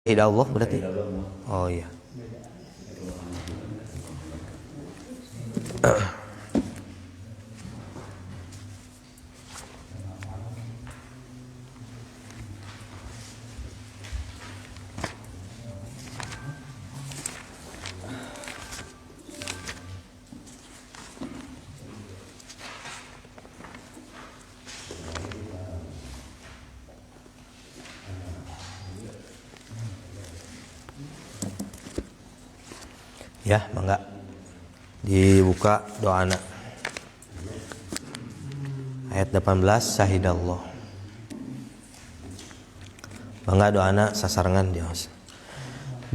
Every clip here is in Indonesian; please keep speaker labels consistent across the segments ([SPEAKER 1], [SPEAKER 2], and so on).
[SPEAKER 1] Allah berarti. Oh iya. Ya, mangga dibuka doana. Ayat 18 Syahidallah. Mangga doana sasarangan dios.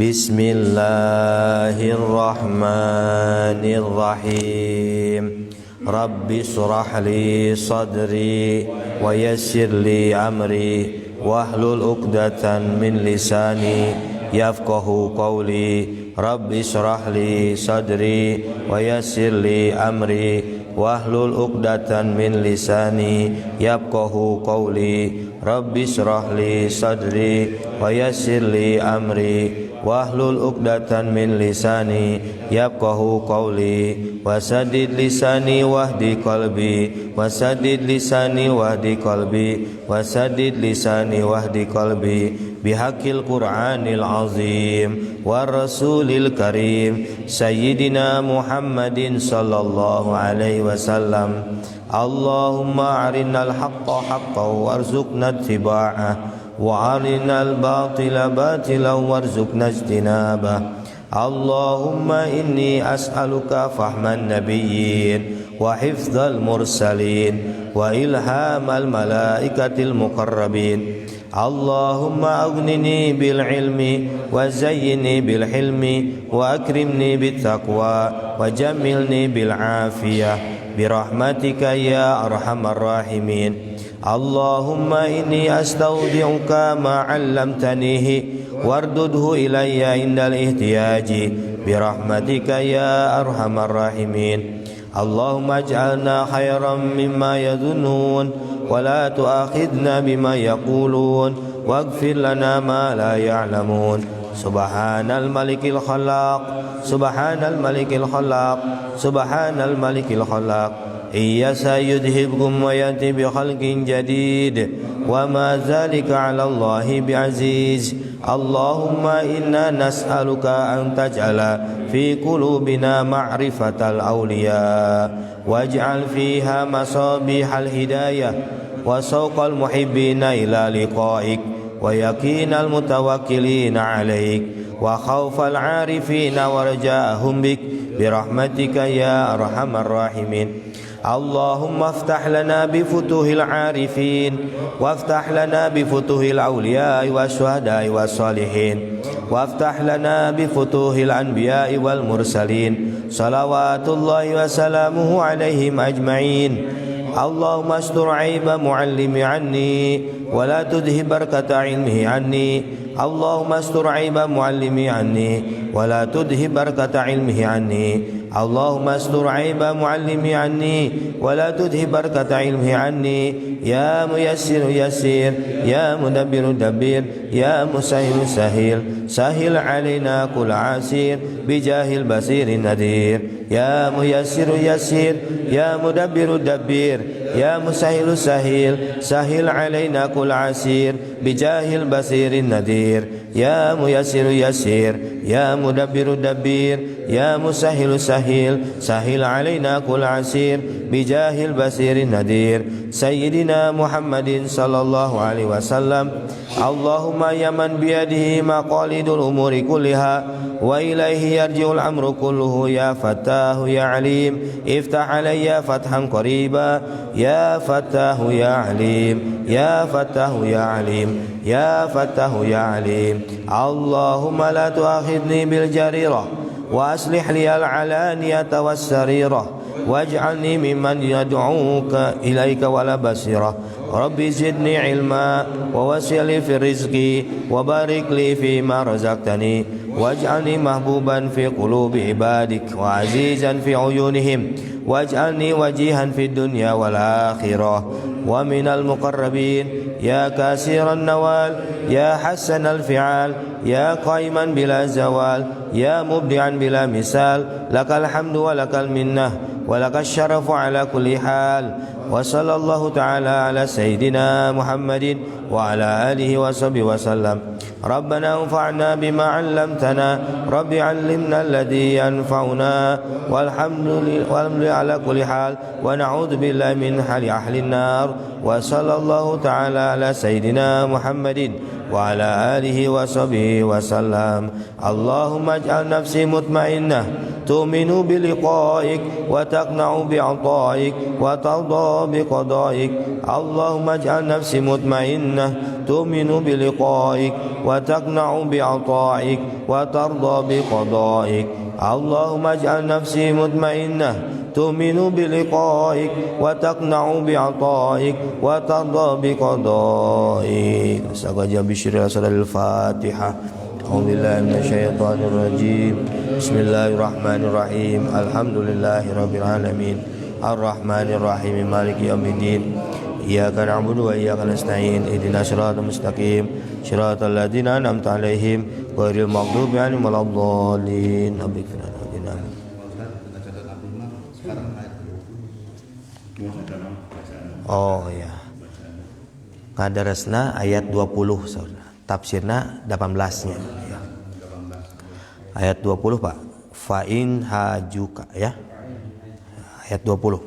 [SPEAKER 1] Bismillahirrahmanirrahim. Rabbi shrah li sadri wa yassir li amri wahlul 'uqdatan min lisani yafqahu qawli. Rabbi shrah li sadri wa yassir li amri wahlul 'uqdatan min lisani yafqahu qawli. Rabbi shrah li sadri wa yassir li amri wahlul 'uqdatan min lisani yafqahu qawli. Wasadid lisani wahdi qalbi, wasadid lisani wahdi qalbi, wasadid lisani wahdi qalbi bihaqil Qur'anil azim wa rasulil karim sayyidina Muhammadin sallallahu alaihi wasallam. Allahumma arinal haqqa haqqan warzuqna ittiba'ah wa arinal batila batilan warzuqna ijtinabah. Allahumma inni as'aluka fahman nabiyyin wa hifdzal mursalin wa ilhamal malaikatil muqarrabin. Allahumma aghnini bil ilmi wa zayyini bil hilmi wa akrimni bit taqwa wa jamilni bil afiyah birahmatika ya arhamar rahimin. Allahumma inni astaudi'uka ma 'allamtanihi wardudhu ilayya indal ihtiyaji birahmatika ya arhamar rahimin. Allahumma ij'alna khairan mimma yadhunnun wa la tu'akhidna bima yaqulun waghfir lana ma la ya'lamun. Subhanal malikil khalaq, subhanal malikil khalaq, subhanal malikil khalaq. Iyasa yudhibkum wa yati bi khalqin jadid wa ma zalika 'ala Allahi bi'aziz. Allahumma inna nas'aluka an taj'ala fi qulubina ma'rifatal awliya waj'al fiha masabihal hidayah wa sawqal muhibbina ila liqa'ik wa yakinal mutawakkilina 'alaik wa khawfal 'arifina wa raja'ahum bik birahmatika ya arhamar rahimin. Allahumma aftah lana bifutuhil arifin waftah lana bifutuhil awliya wa syuhada'i wa salihin waftah lana bifutuhil anbiya'i wal mursalin salawatullahi wa salamuhu alaihim ajma'in. Allahumma astur aiba muallimi anni wa la tudhi barakata ilmihi anni. Allahumma astur aiba muallimi anni wa la tudhi barakata ilmihi anni. Allahumma astur aiba muallimi anni wa la tudhi barakata ilmihi anni. Ya muyassir yassir, ya mudabbiru dabbir, ya musahil sahil, sahil alaina kul asir bijahil basirin nadir. Ya muyassir yassir, ya mudabbiru dabbir, ya musahil sahil, sahil alaina kul asir bijahil basirin nadir. Ya muyassir yassir, ya mudabbiru dabbir, ya musahil sahil, sahil alaina kul asir bijahil basirin nadir. Sayyidina Muhammadin sallallahu alaihi wasallam. Allahumma ya man biyadihi maqalidul umuri kulliha wa ilaihi yarji'ul amru kulluhu ya fattahu ya alim iftah alayya fathan qariba ya fattahu ya alim ya fattahu ya alim ya fattahu ya alim. Allahumma la tu'akhidni bil jarirah wa aslih li al alaniyata was sarirah waj'alni mimman yad'uka ilaika wala basirah. Rabbi zidni ilma wa wasi'li fi rizqi wa barik li fi ma razaqtani waj'alni mahbuban fi qulubi ibadik wa azizan fi uyunihim waj'alni wajihan fi dunya wal akhirah ومن المقربين يا كاسر النوال يا حسن الفعال يا قائما بلا زوال يا مبدعا بلا مثال لك الحمد ولك المنة ولك الشرف على كل حال وصلى الله تعالى على سيدنا محمد وعلى آله وصحبه وسلم ربنا انفعنا بما علمتنا رب علمنا الذي ينفعنا والحمد لله على كل حال ونعوذ بالله من حال أهل النار وصلى الله تعالى على سيدنا محمد وعلى آله وصحبه وسلم اللهم اجعل نفسي مطمئنة تؤمن بلقائك وتقنع بعطائك وترضى بقضائك اللهم اجعل نفسي مطمئنة تؤمن بلقائك وتقنع بعطائك وترضى بقضائك اللهم اجعل نفسي مطمئنة تؤمن بلقائك وتقنع بعطائك وترضى بقضائك. Saja bismillah al-Fatihah. A'udzubillahi minasyaitonir rajim. Bismillahirrahmanirrahim. Alhamdulillahirabbil alamin. Arrahmanir rahim. Maliki yaumiddin. Iyyaka na'budu wa iyyaka nasta'in. Ihdinas siratal mustaqim. Siratal ladzina an'amta 'alaihim ghairil maghdubi 'alaihim waladdallin. Amin. Oh ya. Ngadaresna ayat 20 saudara. Tafsirna 18-nya ya. Ayat 20 Pak. Fa in hajuka ya. Ayat 20.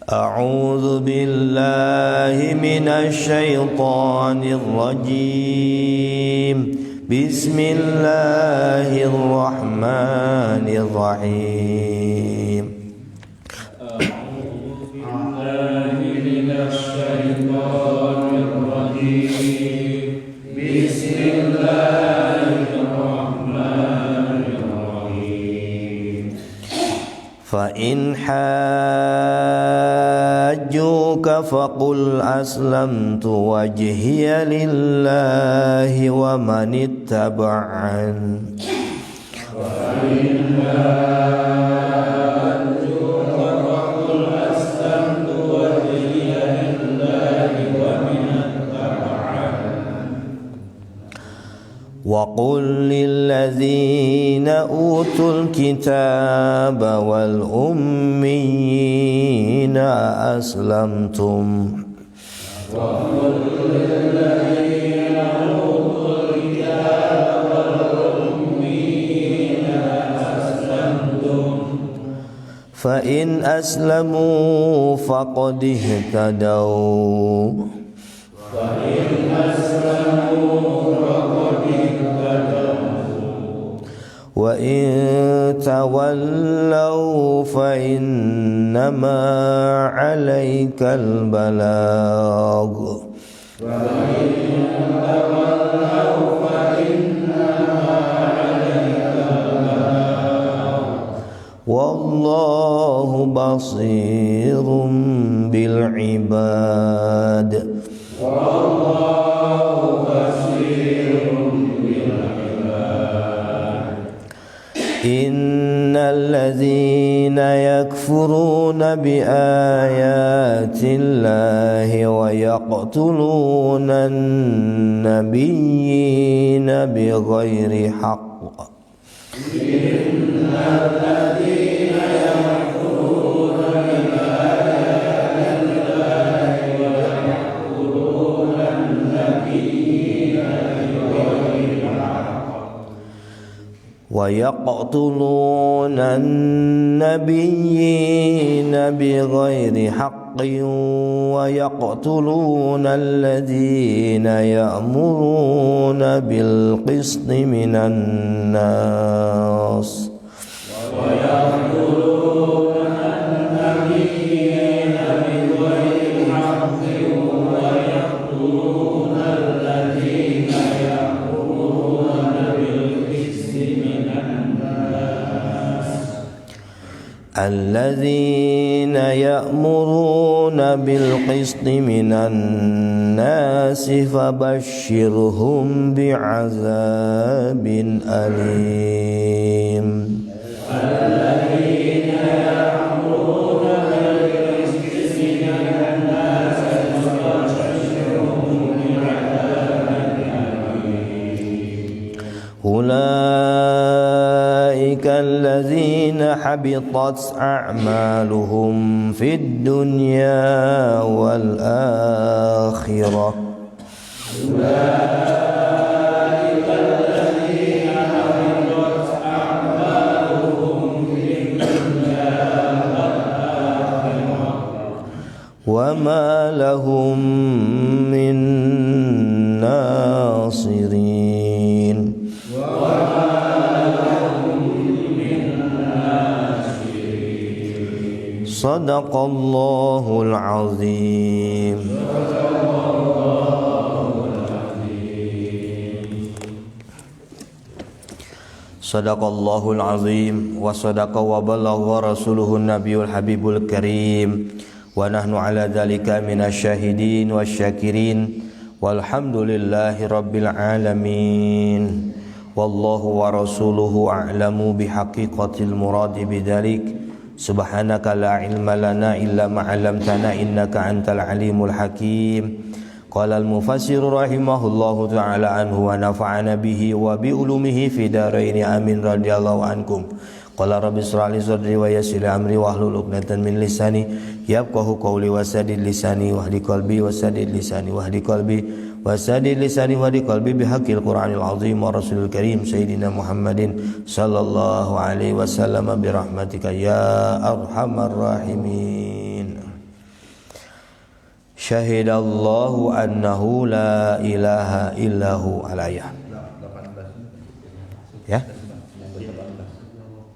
[SPEAKER 1] A'udzu billahi minasy syaithanir rajim. Bismillahirrahmanirrahim. فإن حاجوك فقل أسلمت وجهي لله ومن اتبعن وقل للذين أوتوا الكتاب والأميين أسلمتم فإن أسلموا فقد اهتدوا وإن تولوا فإنما عليك البلاغ والله بصير بالعباد إن الذين يكفرون بآيات الله ويقتلون النبيين بغير حق ويقتلون النبيين بغير حق ويقتلون الذين يأمرون بالقسط من الناس الذين يأمرون بالقسط من الناس فبشرهم بعذاب أليم الذين يأمرون Ulaika allazina habitat a'maluhum fid dunya wal akhirah. وما لهم من ناصرين صدق الله العظيم. Sadaqallahul azim wa sadaqa wa balagha rasuluhun nabiyul habibul karim wa nahnu ala dzalika minasyahidin wasyakirin walhamdulillahi rabbil alamin. Wallahu wa rasuluhu a'lamu bihaqiqatil muradi bidzalik. Subhanaka la ilma lana illa ma 'allamtana innaka antal alimul hakim. Qala al-mufassir rahimahullahu ta'ala anhu wa nafa'ana bihi wa bi ulumihi fi daraini amin radhiyallahu ankum. Qala rabbi ishrah li sadri wa yassir li amri wahlul 'uqdatam min lisani yafqahu qawli wa saddid lisani wahdi qalbi wa saddid lisani wahdi qalbi wa saddid lisani wahdi qalbi bihaqqil Qur'anil azim wa rasulil karim sayyidina Muhammadin sallallahu alaihi wasallam bi rahmatika ya arhamar rahimin. Syahidallahu annahu la ilaha illahu alayah. Ya?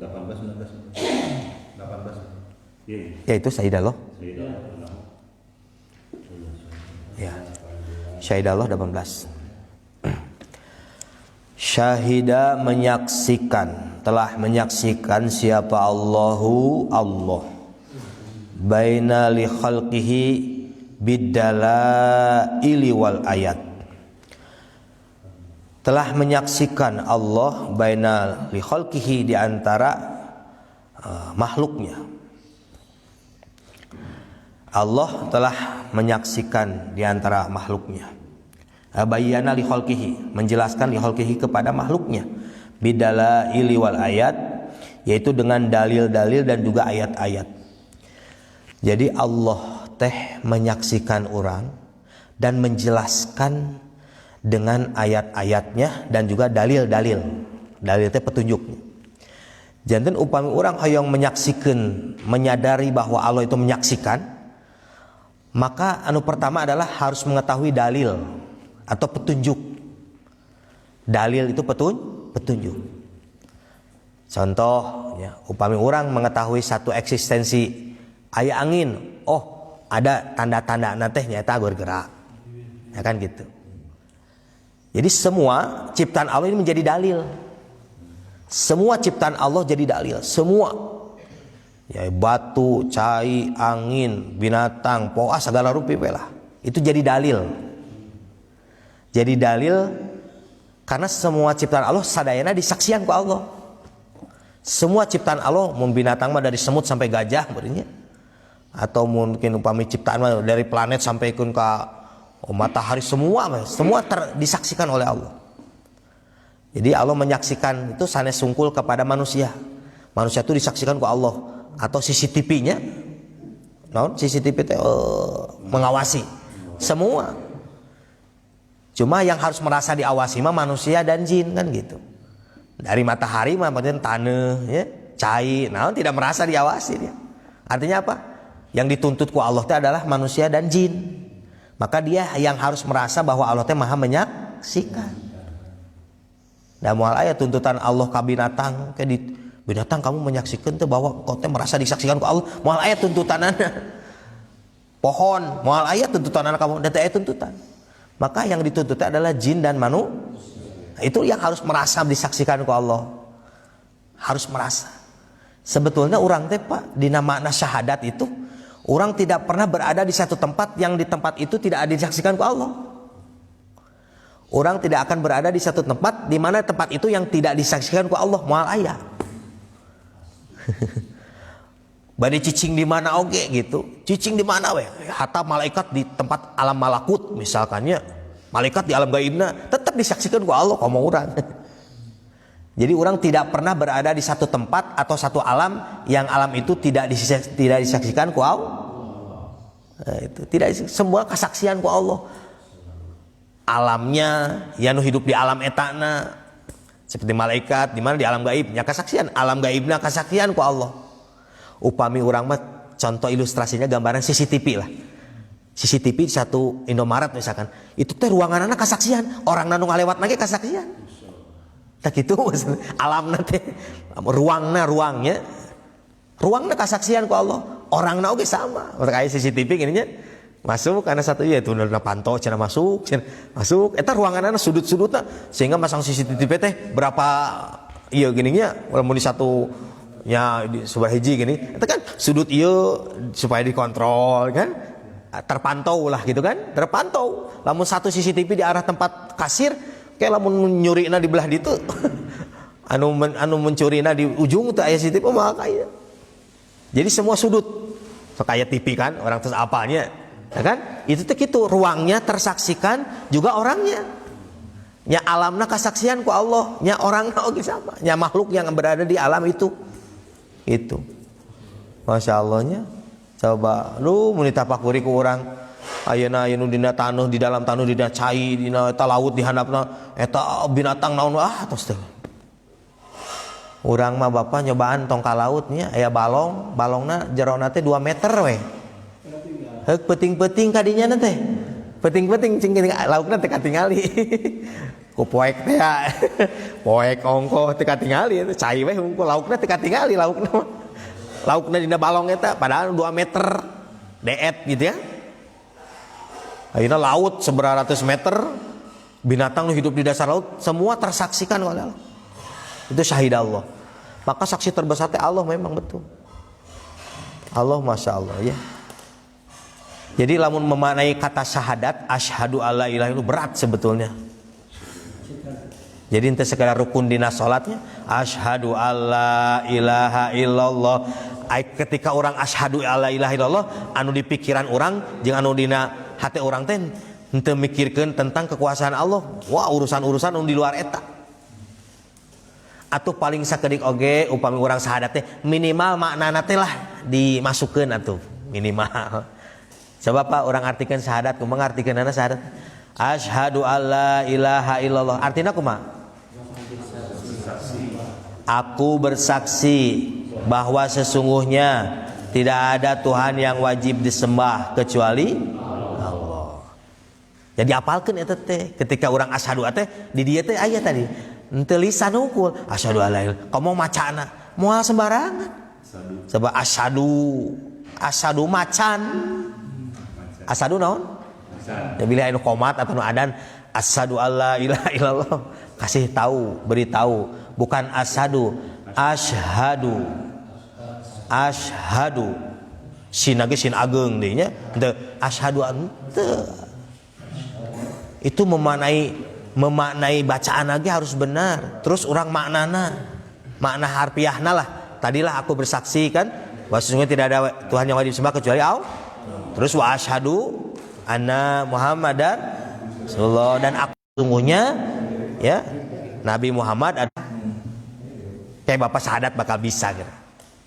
[SPEAKER 1] 18. Ya itu syahidallah. Ya. Syahidallah 18. Syahida menyaksikan, telah menyaksikan siapa Allahu Allah. Baina li khalqihi biddalaili wal ayat. Telah menyaksikan Allah baina li khalqihi, di antara makhluknya. Allah telah menyaksikan di antara makhluknya. Bayyana li khalqihi, menjelaskan li khalqihi kepada makhluknya. Biddalaili wal ayat, yaitu dengan dalil-dalil dan juga ayat-ayat. Jadi Allah teh menyaksikan orang dan menjelaskan dengan ayat-ayatnya dan juga dalil-dalil. Dalil teh petunjuknya. Janten upami orang hayang menyaksikan, menyadari bahwa Allah itu menyaksikan, maka anu pertama adalah harus mengetahui dalil atau petunjuk. Dalil itu petunjuk. Contoh, ya, upami orang mengetahui satu eksistensi, aya angin, oh ada tanda-tanda nanti nyata bergerak, ya kan gitu. Jadi semua ciptaan Allah ini menjadi dalil. Semua ciptaan Allah jadi dalil, semua. Ya, batu, cai, angin, binatang, poa, segala rupa lah. Itu jadi dalil. Jadi dalil karena semua ciptaan Allah sadayana disaksian ku Allah. Semua ciptaan Allah, mun binatang mah dari semut sampai gajah berarti, atau mungkin upami ciptaan mah dari planet sampai ke matahari, semua disaksikan oleh Allah. Jadi Allah menyaksikan itu sanes sungkul kepada manusia. Manusia itu disaksikan ku Allah. Atau CCTV-nya, CCTV mengawasi semua. Cuma yang harus merasa diawasi mah manusia dan jin, kan gitu. Dari matahari mah bagian tanah, ya, cai, tidak merasa diawasi dia. Artinya apa? Yang dituntut ku Allah itu adalah manusia dan jin. Maka dia yang harus merasa bahwa Allah itu maha menyaksikan. Dan mual ayat tuntutan Allah ke binatang, kayak di binatang kamu menyaksikan tuh bahwa kau merasa disaksikan ku Allah. Mual ayat tuntutanana. Pohon, mual ayat tuntutanana kamu, dan ayat tuntutan. Maka yang dituntut adalah jin dan manusia. Itu yang harus merasa disaksikan ku Allah. Harus merasa. Sebetulnya orang teh Pak, di makna syahadat itu, orang tidak pernah berada di satu tempat yang di tempat itu tidak ada disaksikan ku Allah. Orang tidak akan berada di satu tempat di mana tempat itu yang tidak disaksikan ku Allah. Mual ayat. Bade cicing di mana oge gitu. Cicing di mana we? Hatta malaikat di tempat alam malakut misalkannya. Malaikat di alam gaibna tetap disaksikan ku Allah, komo urang. Jadi orang tidak pernah berada di satu tempat atau satu alam yang alam itu tidak disaksikan ku Allah. Nah, itu tidak, semua kesaksian ku Allah. Alamnya yang hidup di alam etana seperti malaikat di mana di alam gaibnya kesaksian, alam gaibnya kesaksian ku Allah. Upami orang mah contoh ilustrasinya gambaran CCTV lah. CCTV di satu Indomaret misalkan, itu teh ruanganana kesaksian, orang nanu ngalewat lagi kesaksian. Tak gitu alam nanti ruangnya kesaksian ku Allah, orangna oge sama kayak CCTV gini nya masuk karena satu ya itu udah pantau cina masuk eta ruanganna sudut-sudutna sehingga masang CCTV teh berapa iya gininya mun di satu nya di sebelah hiji gini eta kan sudut iya supaya dikontrol kan terpantau lah gitu kan terpantau lamun satu CCTV di arah tempat kasir kayak lamun nyurina di belah ditu anu mencurina di ujung tuh aya CCTV mah kaya. Jadi semua sudut so kayak TV kan orang terus apanya ya kan itu tuh gitu ruangnya tersaksikan juga orangnya nya alamna kesaksian ku Allah nya orangna oge sama nya makhluk yang berada di alam itu Masya Allahnya coba lu mun ditapakuri ku urang ayeuna dina taneuh di dalam taneuh dina cai dina eta laut di handapna eta binatang naon tos teh urang mah bapak nyobaan tong ka laut nya aya balongna jerona teh 2 meter we heuk peuting-peuting ka dinya teh peuting-peuting cing laukna teh katingali ku poek teh poek ongko teh katingali cai we hungkul laukna teh katingali laukna dina balong eta padahal 2 meter deet gitu ya. Akhirnya laut seberatus meter binatang hidup di dasar laut semua tersaksikan oleh Allah. Itu syahid Allah. Maka saksi terbesar Allah memang betul. Allah Masya Allah ya. Jadi lamun memaknai kata syahadat asyhadu alla ilaha itu berat sebetulnya. Jadi ente sekedar rukun dina salatnya asyhadu alla ilaha illallah. Ketika orang asyhadu alla ilaha illallah anu di pikiran orang jeung anu dina hati orang teh henteu mikirkeun tentang kekuasaan Allah. Wah urusan-urusan anu di luar eta. Atuh paling sakedik oge upami urang sahadat teh minimal maknana teh lah dimasukkeun atuh minimal. Coba Pak orang artikeun sahadat kumaha ngartikeunana sahadat? Asyhadu alla ilaha illallah. Artina kumaha? Aku bersaksi bahwa sesungguhnya tidak ada Tuhan yang wajib disembah kecuali jadi apalkeun eta teh ketika orang asyhadu teh di dieu teh aya tadi henteu lisan hukul asyhadu alla ilaha komo macana moal sembarangan coba asyhadu macan asyhadu naon ya bila anu qomat atau anu adan asyhadu alla ilaha illallah kasih tahu beritahu bukan asyhadu sinage sin ageng deui nya teu asyhadu teu itu memaknai bacaan lagi harus benar. Terus orang makna harfiahna lah. Tadilah aku bersaksi kan bahwa sesungguhnya tidak ada Tuhan yang wajib disembah kecuali Allah. Terus wa asyhadu anna Muhammadan sallallahu dan aku sesungguhnya ya Nabi Muhammad ada kayak bapak syahadat bakal bisa gitu.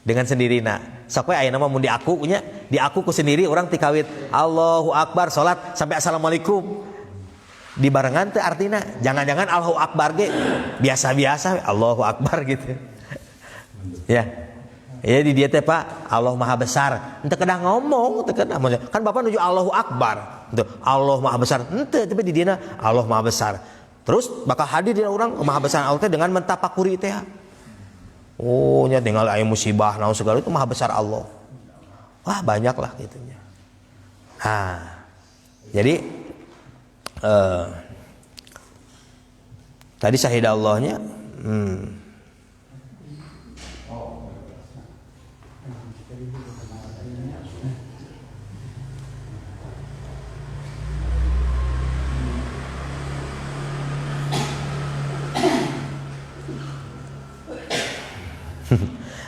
[SPEAKER 1] Dengan sendirinya. Sok we aya nama mun di aku ku sendiri orang tikawit Allahu Akbar salat sampai assalamualaikum. Di barengan teh artinya jangan-jangan Allahu Akbar ge biasa-biasa Allahu Akbar gitu. Ya. Ya di dia teh Pak Allah Maha Besar. Henteu kedah ngomong, teu kedah. Kan Bapak nuju Allahu Akbar. Henteu Allah Maha Besar. Henteu tapi di dieu Allah Maha Besar. Terus bakal hadir di orang Maha Besar Allah teh dengan mentapakuri teh. Oh nya tinggal aya musibah naon segala itu Maha Besar Allah. Wah banyak lah gitunya. Nah. Jadi tadi syahid Allahnya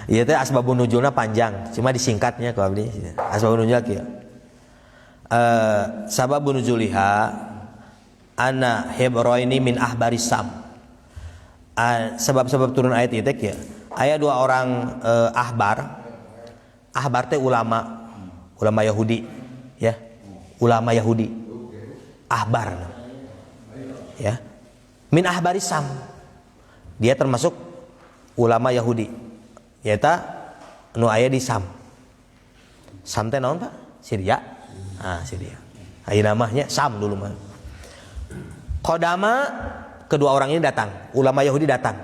[SPEAKER 1] iya teh asbabun nuzulna panjang cuma disingkatnya kalau abdi asbabun nuzul kieu sababun nuzuliha ana Hebroini min ahbaris Sam. sebab-sebab turun ayat itu ya. Aya dua orang ahbar teh ulama Yahudi ya. Ulama Yahudi. Ahbar. Ya. Min ahbari Sam. Dia termasuk ulama Yahudi. Yaitu nu aya di Sam. Sam teh naon Pak? Syria. Syria. Aya namanya Sam dulu mah. Qodama, kedua orang ini datang, ulama Yahudi datang.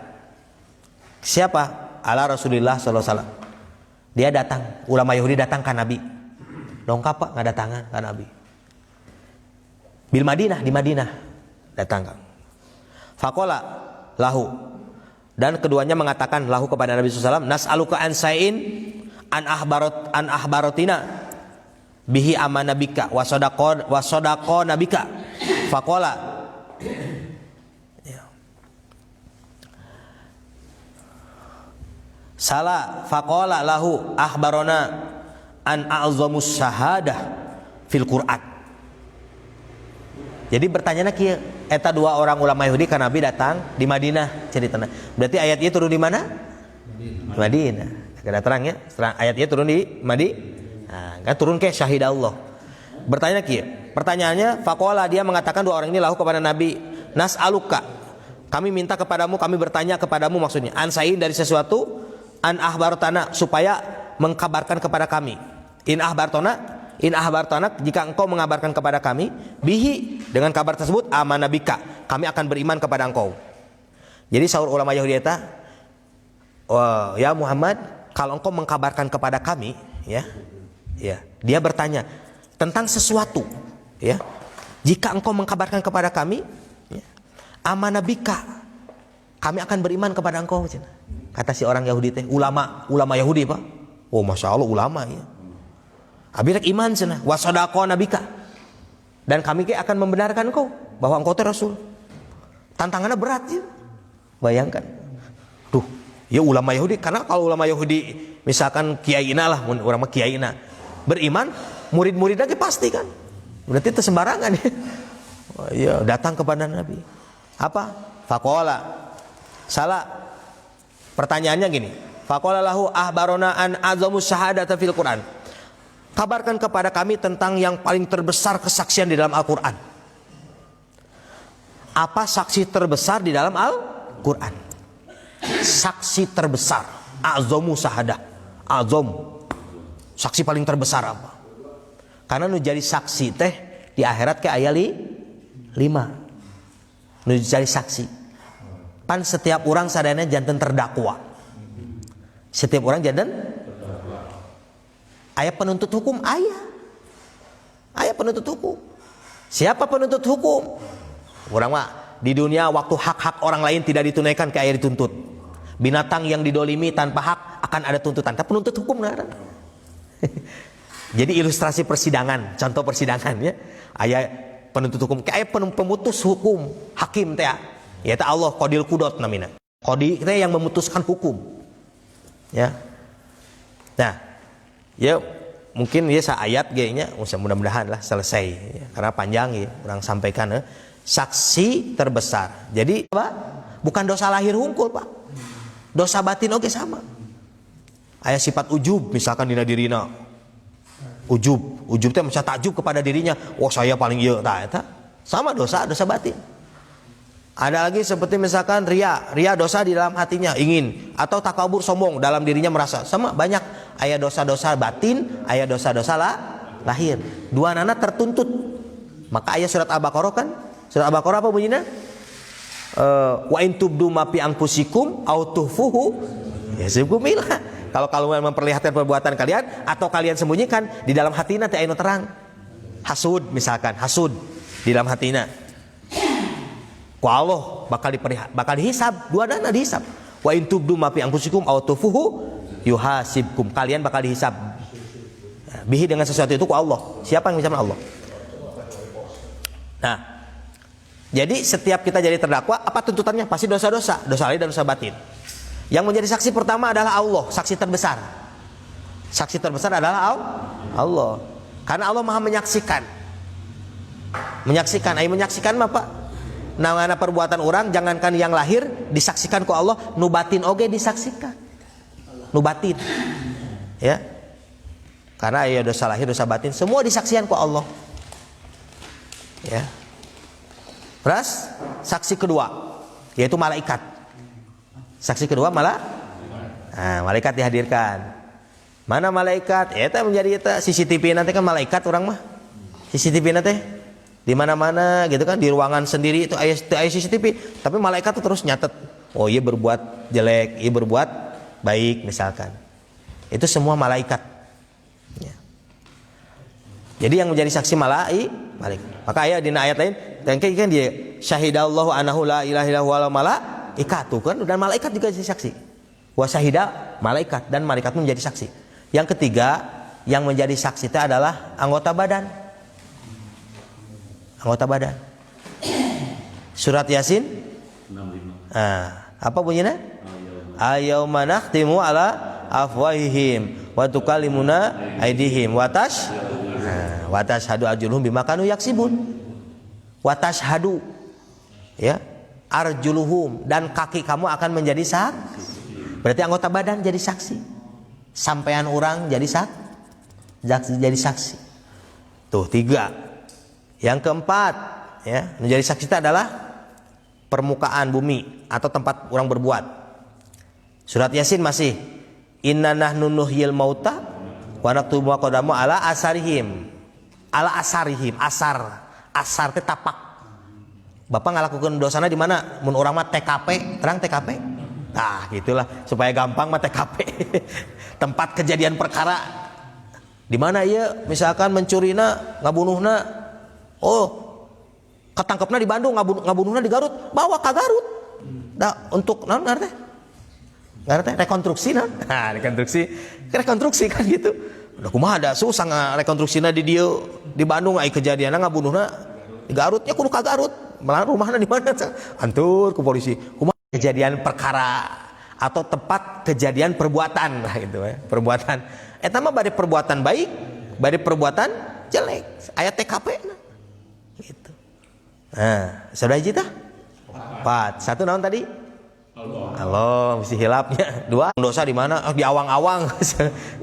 [SPEAKER 1] Siapa? Ala Rasulullah sallallahu alaihi wasallam. Dia datang, ulama Yahudi datang ke Nabi. Dongkap Pak, ngadatangan ke Nabi. Bil Madinah, di Madinah datang. Faqala lahu, dan keduanya mengatakan lahu kepada Nabi sallallahu alaihi wasallam, nas'aluka an sa'in an ahbarotina bihi amanabika wa sadaqa nabika. Faqala salah faqala lahu akhbarona an a'zamus syahadah fil Qur'an. Jadi bertanya kieu, eta dua orang ulama Yahudi ka Nabi datang di Madinah ceritana. Berarti ayat ieu turun di mana? Di Madinah. Kada terang ya, ayat ieu turun di Madinah. Kan turun ke syahid Allah. Bertanya kieu. Pertanyaannya, faqala, dia mengatakan dua orang ini lahu kepada Nabi, nas'aluka, kami minta kepadamu, kami bertanya kepadamu maksudnya, ansain dari sesuatu, an ahbartana, supaya mengkabarkan kepada kami. In ahbartana, jika engkau mengabarkan kepada kami, bihi, dengan kabar tersebut, amanabika, kami akan beriman kepada engkau. Jadi sahur ulama Yahudi eta, ya Muhammad, kalau engkau mengkabarkan kepada kami, ya, dia bertanya tentang sesuatu, ya, jika engkau mengkabarkan kepada kami, ya, amanabika, kami akan beriman kepada engkau. Kata si orang Yahudi teh, ulama Yahudi Pak. Oh masya Allah ulama ya. Abi rek iman cenah, wasadaqa nabika, dan kami akan membenarkan engkau bahwa engkau teh Rasul. Tantangannya berat ya. Bayangkan. Tuh, ya ulama Yahudi, karena kalau ulama Yahudi misalkan kiaiina lah, orang mah kiaiina beriman, murid-muridnya pasti kan. Berarti itu sembarangan ya. Oh, iya, datang kepada Nabi. Apa? Faqala. Salah. Pertanyaannya gini. Faqala lahu ahbarona an azamus syahadata fil Qur'an. Kabarkan kepada kami tentang yang paling terbesar kesaksian di dalam Al-Qur'an. Apa saksi terbesar di dalam Al-Qur'an? Saksi terbesar, azamu syahadah. Azam. Saksi paling terbesar apa? Karena nu jadi saksi teh di akhirat ke ayat 5. Nu jadi saksi. Pan setiap orang sadana janten terdakwa. Setiap orang janten ayat penuntut hukum, ayat penuntut hukum. Siapa penuntut hukum? Orang mah di dunia waktu hak-hak orang lain tidak ditunaikan ke ayat dituntut. Binatang yang didolimi tanpa hak akan ada tuntutan. Tapi penuntut hukum nggak ada. Jadi ilustrasi persidangan, contoh persidangan ya. Ayat penuntut hukum, kayak pemutus hukum, hakim teh. Ya Allah qadil qudot namina. Qadi teh yang memutuskan hukum. Ya. Nah, ya mungkin ya ayat kayaknya mudah-mudahan lah selesai ya, karena panjang ya orang sampaikan saksi terbesar. Jadi apa? Bukan dosa lahir hungkul Pak, dosa batin oke sama. Ayat sifat ujub misalkan dina dirina, ujub teh macam takjub kepada dirinya, oh saya paling ieu tah, sama dosa batin. Ada lagi seperti misalkan ria dosa di dalam hatinya ingin, atau takabur sombong dalam dirinya merasa, sama banyak ayat dosa-dosa batin, ayat dosa-dosa lahir. Dua nana tertuntut. Maka ayat surat Al-Baqarah kan, surat Al-Baqarah apa bunyinya? Wa in tubdu ma fi anfusikum aw tuhfuhu yasibkumillah. Kalau kalian memperlihatkan perbuatan kalian atau kalian sembunyikan di dalam hati nanti anu terang. Hasud misalkan, hasud di dalam hatinya. Ku Allah bakal dihisab, dua dana dihisab. Wa in tubdu ma fi anfusikum aw tufuhu yuhasibkum, kalian bakal dihisab. Bihi dengan sesuatu itu ku Allah. Siapa yang bisa Allah? Nah, jadi setiap kita jadi terdakwa, apa tuntutannya? Pasti dosa-dosa, dosa lahir dan dosa batin. Yang menjadi saksi pertama adalah Allah, saksi terbesar. Saksi terbesar adalah Allah. Karena Allah Maha menyaksikan. Menyaksikan apa?
[SPEAKER 2] Nangana perbuatan orang jangankan yang lahir disaksikan ku Allah, nu batin oge disaksikan. Nu batin. Ya. Karena aya dosa lahir, dosa batin, semua disaksikan ku Allah. Ya. Terus saksi kedua yaitu malaikat. Saksi kedua malaikat dihadirkan. Mana malaikat? Eta menjadi eta CCTV nanti kan malaikat orang mah. CCTV nanti di mana-mana gitu kan, di ruangan sendiri itu aya CCTV, tapi malaikat tuh terus nyatet. Oh, iya berbuat jelek, iya berbuat baik misalkan. Itu semua malaikat. Ya. Jadi yang menjadi saksi malaikat. Maka ayat di ayat lain dan kan dia syahidallahu annahu la ilaha illa huwal malaikatu kan, dan malaikat juga jadi saksi. Wa syahida malaikat, dan malaikat pun menjadi saksi. Yang ketiga yang menjadi saksi itu adalah anggota badan. Anggota badan. Surat Yasin 65. Apa bunyinya? Ayauma nakhtimu ala afwahihim wa tukallimuna aydihim wa tashhadu arjuluhum bima kanu yaksibun. Wa tashhadu ya arjuluhum, dan kaki kamu akan menjadi saksi. Berarti anggota badan jadi saksi. Sampaian orang jadi saksi. Tuh 3. Yang keempat ya, menjadi saksi itu adalah permukaan bumi atau tempat orang berbuat. Surat Yasin masih inna nahnu nuhyil mauta wa naktubu ma qaddamu ala asarihim. Asar teh tapak. Bapak ngalakukeun dosana di mana? Mun urang mah TKP, terang TKP. Nah, gitulah supaya gampang mah TKP. Tempat kejadian perkara. Di mana ieu? Misalkan mencurina, ngabunuhna. Oh, ketangkepna di Bandung, ngabunuhna di Garut, bawa ke Garut. Nah, untuk naon ngarteh? Ngarteh rekonstruksi naon? Nah, rekonstruksi kan gitu. Udah kumaha ada susah rekonstruksina di dieu di Bandung ai kejadianna ngabunuhna di Garut, ya kudu ka Garut. Malah rumahna di mana? Antur ku polisi. Kumaha kejadian perkara atau tempat kejadian perbuatan lah itu ya. Perbuatan eta mah bade perbuatan baik, bade perbuatan jelek. Aya TKP nah. Gitu. Nah, sudah hiji tah? 4. 1 naon tadi? Allah mesti hilapnya. 2 dosa di mana? Oh, di awang-awang.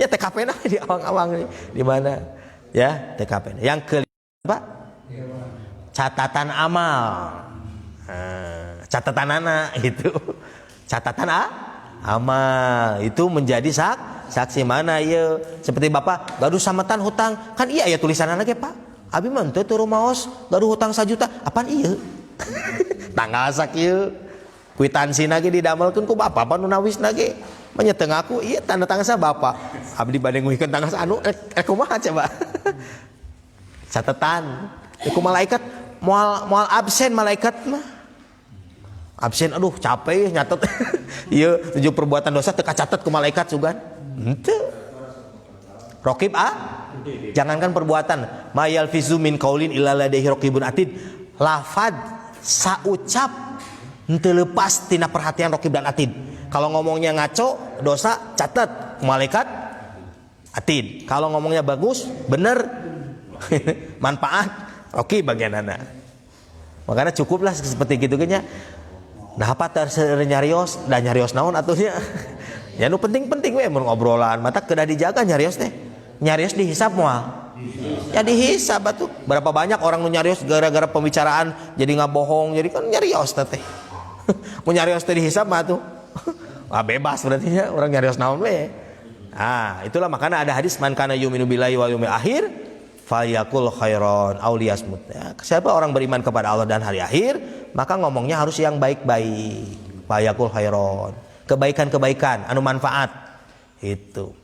[SPEAKER 2] Ya TKP nah di awang-awang di mana? Ya, TKP. Yang kelima catatan amal. Catatan anak itu. Catatan amal itu menjadi saksi mana ya, seperti Bapak gaduh sametan hutang kan iya ya tulisan anak ya Pak, abi mah teu turu maos gaduh hutang 1 juta apaan iya tanggal sakieu kwitansi lagi didamelkeun ku Bapak nu nawisna ge menyeteng aku iya tanda tangan sa Bapak abdi bade nguihkeun tanggal anu kumaha coba. Catatan ku malaikat moal absen malaikat mah absen, aduh capek nyatet. Iya 7 perbuatan dosa teu kacatet ku malaikat sugan. Henteu. Raqib jangankan perbuatan, mayal fizu min qaulin illa ladaihi raqibun atid. Lafad saucap henteu lepas tina perhatian raqib dan atid. Kalau ngomongnya ngaco, dosa catat malaikat atid. Kalau ngomongnya bagus, bener manfaat, raqib bagianana. Makanya cukuplah seperti gitu nya. Nah apa nyarios dan nyarios naon atuhnya ya nu penting-penting we mun ngobrolan mata kedah dijaga nyarios teh nyarios dihisab moal ya dihisab atuh berapa banyak orang nu nyarios gara-gara pembicaraan jadi ngabohong jadi kan nyarios teh mun nyarios teh dihisab mah atuh bebas berarti nya orang nyarios naon we. Itulah makanya ada hadis man kana yu'minu billahi wal yaumil akhir falyakul khairan aw liyasmut. Siapa orang beriman kepada Allah dan hari akhir, maka ngomongnya harus yang baik-baik. Falyakul khairan. Kebaikan-kebaikan anu manfaat. Itu.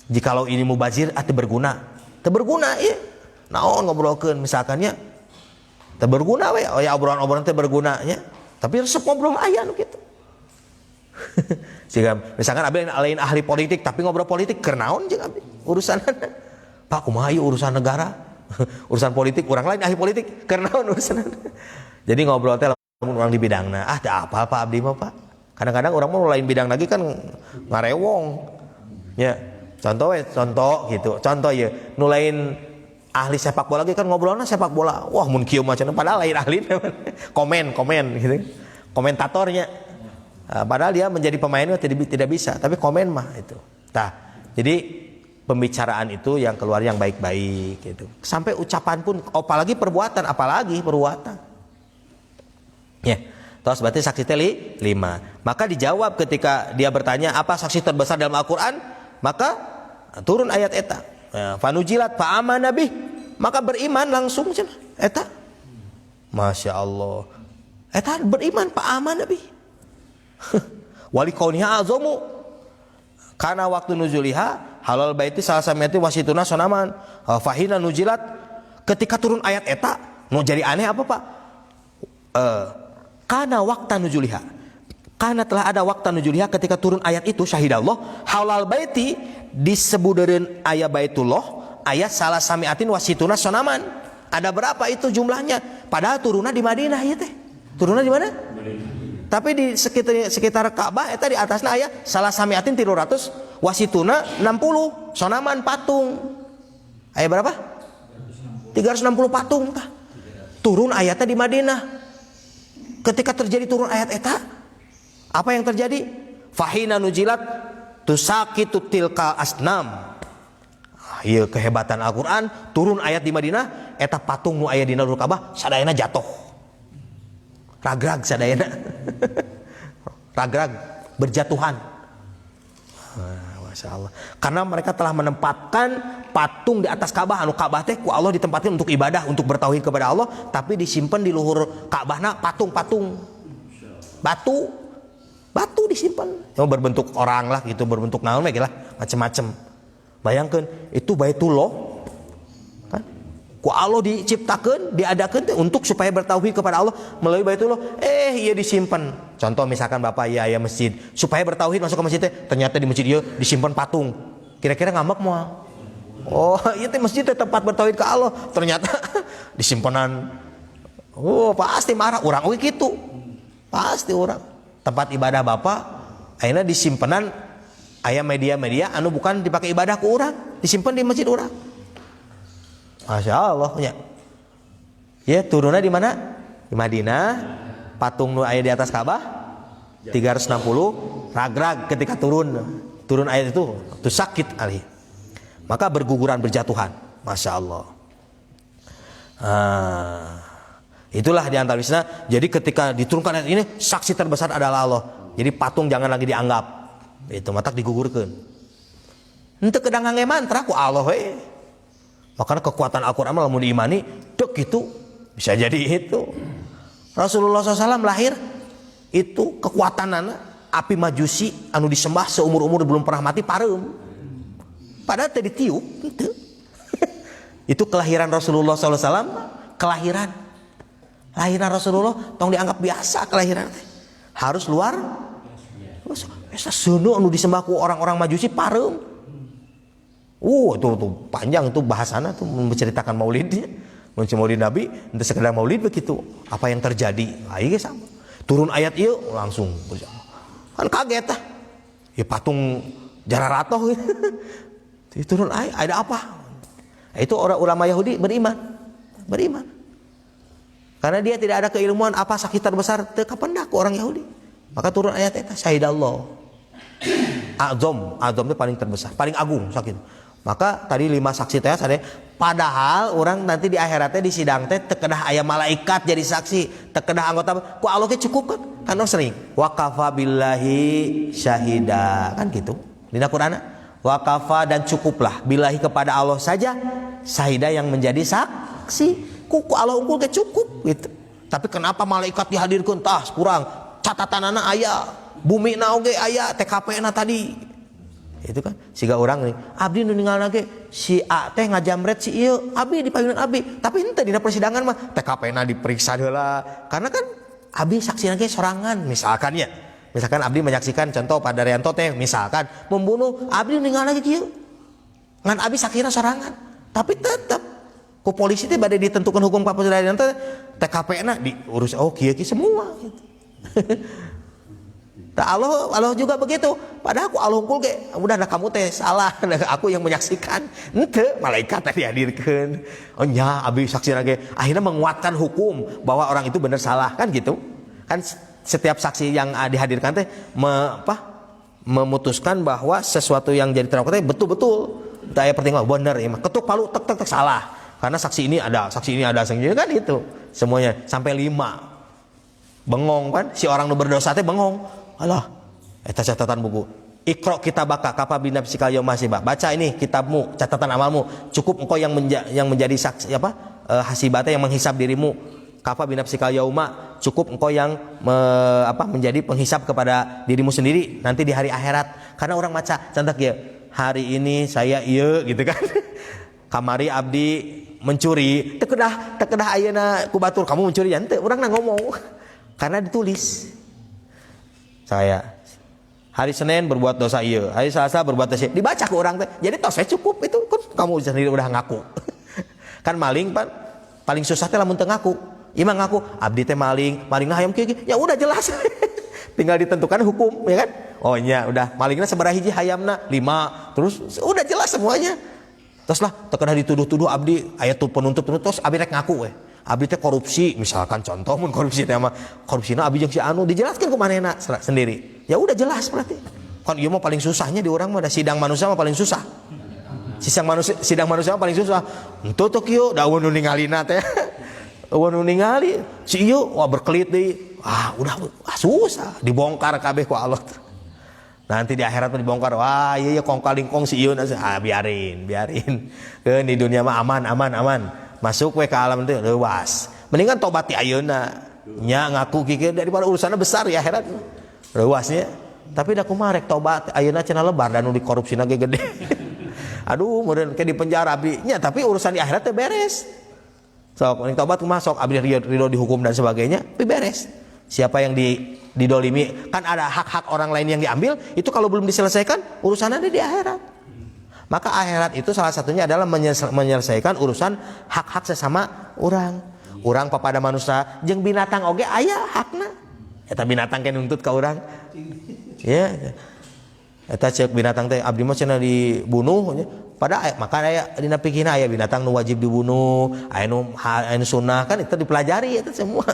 [SPEAKER 2] Jikalau ini mubazir teu berguna. Teu berguna ieu. Naon ngobrolkeun misalkannya teu berguna we, ya obrolan-obrolan teu berguna nya. Tapi resep ngobrol aya nu kitu. Jika misalkan abi lain ahli politik tapi ngobrol politik keur naon jeung abi urusanana. Pak kumaha ieu urusan negara. Urusan politik urang lain ahli politik keur naon urusanana. Jadi ngobrol teh lamun urang di bidangna. Teu apal Pak abdi mah Pak. Kadang-kadang urang mah lain bidang lagi kan ngarewong. Ya, contoh gitu. Contoh ieu nu lain ahli sepak bola lagi kan ngobrolnya sepak bola. Wah mun kieu macam padahal lain ahli. komen gitu. Komentatornya. Padahal dia menjadi pemainnya tidak bisa, tapi komen mah itu. Nah, jadi pembicaraan itu yang keluar yang baik-baik gitu. Sampai ucapan pun, apalagi perbuatan. Ya, terus berarti saksi teli 5. Maka dijawab ketika dia bertanya apa saksi terbesar dalam Al-Quran, maka turun ayat eta. Fanujilat fa'ama nabi, maka beriman langsung cenah eta. Masya Allah. Eta beriman fa'ama nabi. Wali kauniha azamu. Karena waktu nuzuliha halal baiti salah samiati wasituna sonaman. Fahina nujilat, ketika turun ayat eta, nu jadi aneh apa Pak? Karena waktu nuzuliha, karena telah ada waktu nuzuliha ketika turun ayat itu syahidallah halal baiti disebutkeun ayat baitullah ayat salah samiatin wasituna sonaman. Ada berapa itu jumlahnya? Padahal turunnya di Madinah ya teh. Turunnya di mana? Tapi di sekitar Ka'bah eta di atasna aya salah samiatin 300 wasituna 60 sonaman patung. Aya berapa? 360 patung tah. Turun ayatnya di Madinah. Ketika terjadi turun ayat eta, apa yang terjadi? Fahina nujilat tusakitu tilka asnam. Ieu kehebatan Al-Qur'an, turun ayat di Madinah, eta patung nu aya dina Ka'bah sadayana jatuh. Ragrag sadayana. Ragrag berjatuhan. Masya Allah. Karena mereka telah menempatkan patung di atas Ka'bah. Anu Ka'bah teh ku Allah ditempatkan untuk ibadah, untuk bertauhid kepada Allah, tapi disimpan di luhur Ka'bahna patung-patung. Batu disimpan. Yang berbentuk orang lah gitu, berbentuk naon lah macam-macam. Bayangkan itu Baitullah. Kan? Ku Allah diciptakan, diadakan untuk supaya bertauhid kepada Allah melalui Baitullah. Iya disimpan. Contoh misalkan Bapak ya masjid, supaya bertauhid masuk ke masjid ternyata di masjid ieu disimpan patung. Kira-kira ngambek moal. Oh, ieu teh masjid teh tempat bertauhid ke Allah, ternyata disimpanan. Oh, pasti marah urang oge kitu. Pasti urang. Tempat ibadah Bapak ayeuna disimpanan aya media-media anu bukan dipakai ibadah ku urang, disimpan di masjid urang. Masya Allah ya. Ya turunnya di mana? Di Madinah. Patung nu aya di atas Ka'bah 360 ragrag ketika turun ayat itu sakit alih. Maka berguguran berjatuhan. Masya Allah. Itulah di antara wisna. Jadi ketika diturunkan ayat ini saksi terbesar adalah Allah. Jadi patung jangan lagi dianggap. Itu matak digugurkeun. Henteu kedang ngangge mantra ku Allah we. Makanya kekuatan Al-Quran lamun diimani dek gitu bisa jadi itu. Rasulullah SAW lahir itu kekuatan api majusi anu disembah seumur-umur belum pernah mati pareum. Padahal tadi tiup gitu. Itu kelahiran Rasulullah SAW, kelahiran Rasulullah tong dianggap biasa kelahiran. Harus luar. Biasa seunu anu disembah ku orang-orang majusi pareum. Itu panjang itu bahasana tuh menceritakan maulidnya. Maulid Nabi, untuk sekedar maulid begitu. Apa yang terjadi? Ayo sama. Turun ayat ieu langsung kan kaget ah. Ya patung Jararatoh gitu. Turun ayat ada apa? Itu orang ulama Yahudi beriman. Karena dia tidak ada keilmuan apa sakit terbesar teu kapendak orang Yahudi. Maka turun ayat eta syahidallah. Azam itu paling terbesar, paling agung sakit. Maka tadi 5 saksi teh sadaya. Padahal orang nanti di akhiratnya di sidang teh tekedah aya malaikat jadi saksi, tekedah anggota ku Allah ke cukup kan sering. Wa kafa billahi syahida kan gitu. Dina Qur'an wa kafa dan cukuplah billahi kepada Allah saja syahida yang menjadi saksi. Ku Allah unggul ke cukup gitu. Tapi kenapa malaikat dihadirkeun tah kurang catatanana aya, bumi na oge aya, TKP-na tadi. Itu kan siga orang nih abdi nu ninggalna ge si A teh ngajamret si ieu abdi di payunan abdi tapi henteu dina persidangan mah TKP-na diperiksa heula karena kan abdi saksina ge sorangan misalkan abdi menyaksikan contoh pada Rianto teh misalkan membunuh abdi ninggalna ge kieu ngan abdi saksina sorangan tapi tetep ku polisi teh bade ditentukan hukum ka Rianto TKP-na diurus kieu semua gitu. Allah juga begitu. Padahal aku Allah unggul ge. Udah nah kamu teh salah. Aku yang menyaksikan. Henteu, malaikat tadi hadirkeun. Oh nya abdi saksi lagi. Akhirnya menguatkan hukum bahwa orang itu benar salah kan gitu. Kan setiap saksi yang dihadirkan teh memutuskan bahwa sesuatu yang jadi terdakwa teh betul-betul daya pertimbangan benar ya. Ketuk palu tek salah. Karena saksi ini ada kan itu. Semuanya sampai 5. Bengong kan si orang nu berdosa teh bengong. Alah, eta catatan buku. Iqra kitabaka kafa bi nafsika yauma hasiba. Baca ini kitabmu, catatan amalmu. Cukup engkau yang menjadi saksi hasibata yang menghisab dirimu. Kafa bi nafsika yauma, cukup engkau yang menjadi penghisab kepada dirimu sendiri nanti di hari akhirat. Karena orang maca contoh ya, hari ini saya ieu gitu kan. Kamari abdi mencuri, teu kedah ayeuna ku batur kamu mencuri ya henteu, urang ngomong. Karena ditulis. Saya hari Senin berbuat dosa iya, hari Selasa berbuat dosa dibaca ke orang teh. Jadi tos cukup itu kan kamu sendiri udah ngaku. Kan maling paling susah teh lamun teu ngaku. Imang ngaku abdi teh malingna hayam kieu ya udah jelas. Tinggal ditentukan hukum ya kan. Oh nya udah malingna sabaraha hiji hayamna 5 terus udah jelas semuanya. Terus lah terkena dituduh-tuduh abdi aya penuntut terus abdi rek ngaku we. Abdi teh korupsi, misalkan contoh mun korupsi teh mah korupsina abdi jeung si anu dijelaskan ku manehna sendiri. Ya udah jelas berarti. Kan ieu mah paling susahnya di orang mah sidang manusia mah paling susah. Sidang manusia mah paling susah. Henteu teh kieu daun nu ningalina teh. Daun nu ningali si ieu wah berkelit deui. Udah susah dibongkar kabeh ku Allah. Nanti di akhirat dibongkar. Wah, ieu kong-kalingkong si ieu biarin. Keun di dunia mah aman. Masuk we ke alam itu leuwas. Mendingan tobat ti ayeuna. Nya ngaku kieu daripada urusanna besar ya akhirat. Leuwasnya. Tapi da kumaha rek tobat ayeuna cenah lebar dan nu dikorupsina ge gede. Aduh, meureun ke di penjara abdi. Nya tapi urusan di akhirat teh beres. Sok mending tobat kumaha sok abdi ridho dihukum dan sebagainya, tapi beres. Siapa yang didolimi kan ada hak-hak orang lain yang diambil, itu kalau belum diselesaikan urusannya ada di akhirat. Maka akhirat itu salah satunya adalah menyelesaikan urusan hak-hak sesama orang. Urang papada manusia jeung binatang oge aya hakna. Eta binatang ke nuntut ka urang. Ya. Eta ceuk binatang teh abdi mah cenah dibunuh pada maka aya dina pikirna aya binatang nu wajib dibunuh, aya nu sunnah kan itu dipelajari eta semua.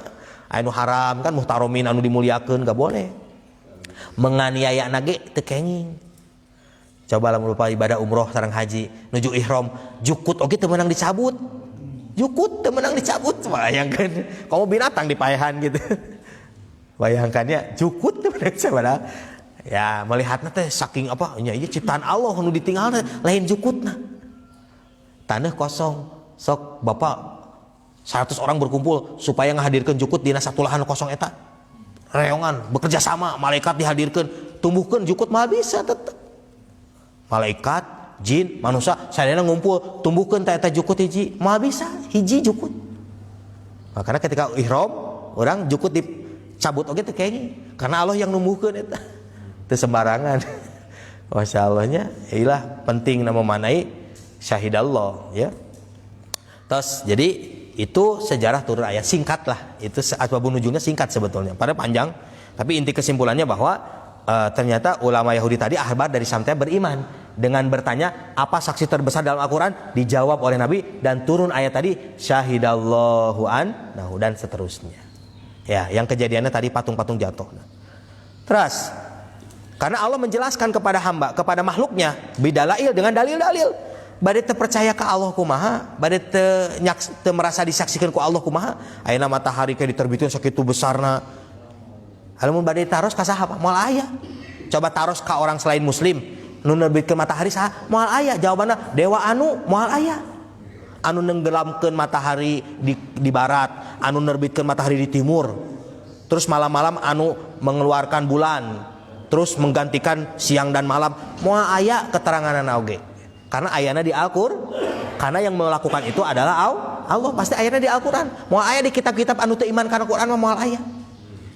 [SPEAKER 2] Aya nu haram kan muhtaromin anu dimuliakeun gak boleh. Menganiaya nage teu kenging. Coba lamun lupa ibadah umroh sareng haji nuju ihram jukut oge teu meunang dicabut. Jukut teu meunang dicabut. Bayangkeun kamu binatang di paehan gitu. Bayangkannya jukut teu meunang sabaraha. Ya melihatna teh saking nya ieu ciptaan Allah nu ditinggal teh lain jukutna. Taneuh kosong. Sok Bapak 100 orang berkumpul supaya ngahadirkeun jukut dina satu lahan kosong eta. Reongan bekerja sama malaikat dihadirkeun tumbuhkeun jukut mah bisa tetep. Malaikat, jin, manusia sadayana ngumpul tumbuhkeun ta eta jukut hiji, moal bisa hiji jukut. Makanya ketika ihram, orang jukut dicabut oge teh kenging karena Allah yang numbuhkeun eta. Teu sembarangan. Masyaallah-nya iyalah penting na memanai syahidallah ya. Terus jadi itu sejarah turun ayat singkat lah. Itu asbabun nuzulnya singkat sebetulnya. Pada panjang, tapi inti kesimpulannya bahwa ternyata ulama Yahudi tadi ahbar dari sampai beriman dengan bertanya apa saksi terbesar dalam Al-Quran, dijawab oleh Nabi dan turun ayat tadi syahidallahu dan seterusnya ya, yang kejadiannya tadi patung-patung jatuh. Terus karena Allah menjelaskan kepada hamba, kepada makhluknya bidalail dengan dalil-dalil bade teu percaya ka Allah kumaha, bade teu merasa disaksikan ku Allah kumaha, ayeuna matahari ke diterbitkeun sakitu besarna. Lamun bade taros ka saha moal aya. Coba taros ka orang selain muslim, nu nerbitkeun matahari saha? Moal aya. Jawabanna dewa anu moal aya. Anu nenggelamkeun matahari di barat, anu nerbitkeun matahari di timur. Terus malam-malam anu mengeluarkan bulan, terus menggantikan siang dan malam. Moal aya keteranganna oge. Karena ayana di Al-Qur'an. Karena yang melakukan itu adalah Allah. Pasti ayana di Al-Qur'an. Moal aya di kitab-kitab anu teu iman kana Qur'an moal aya.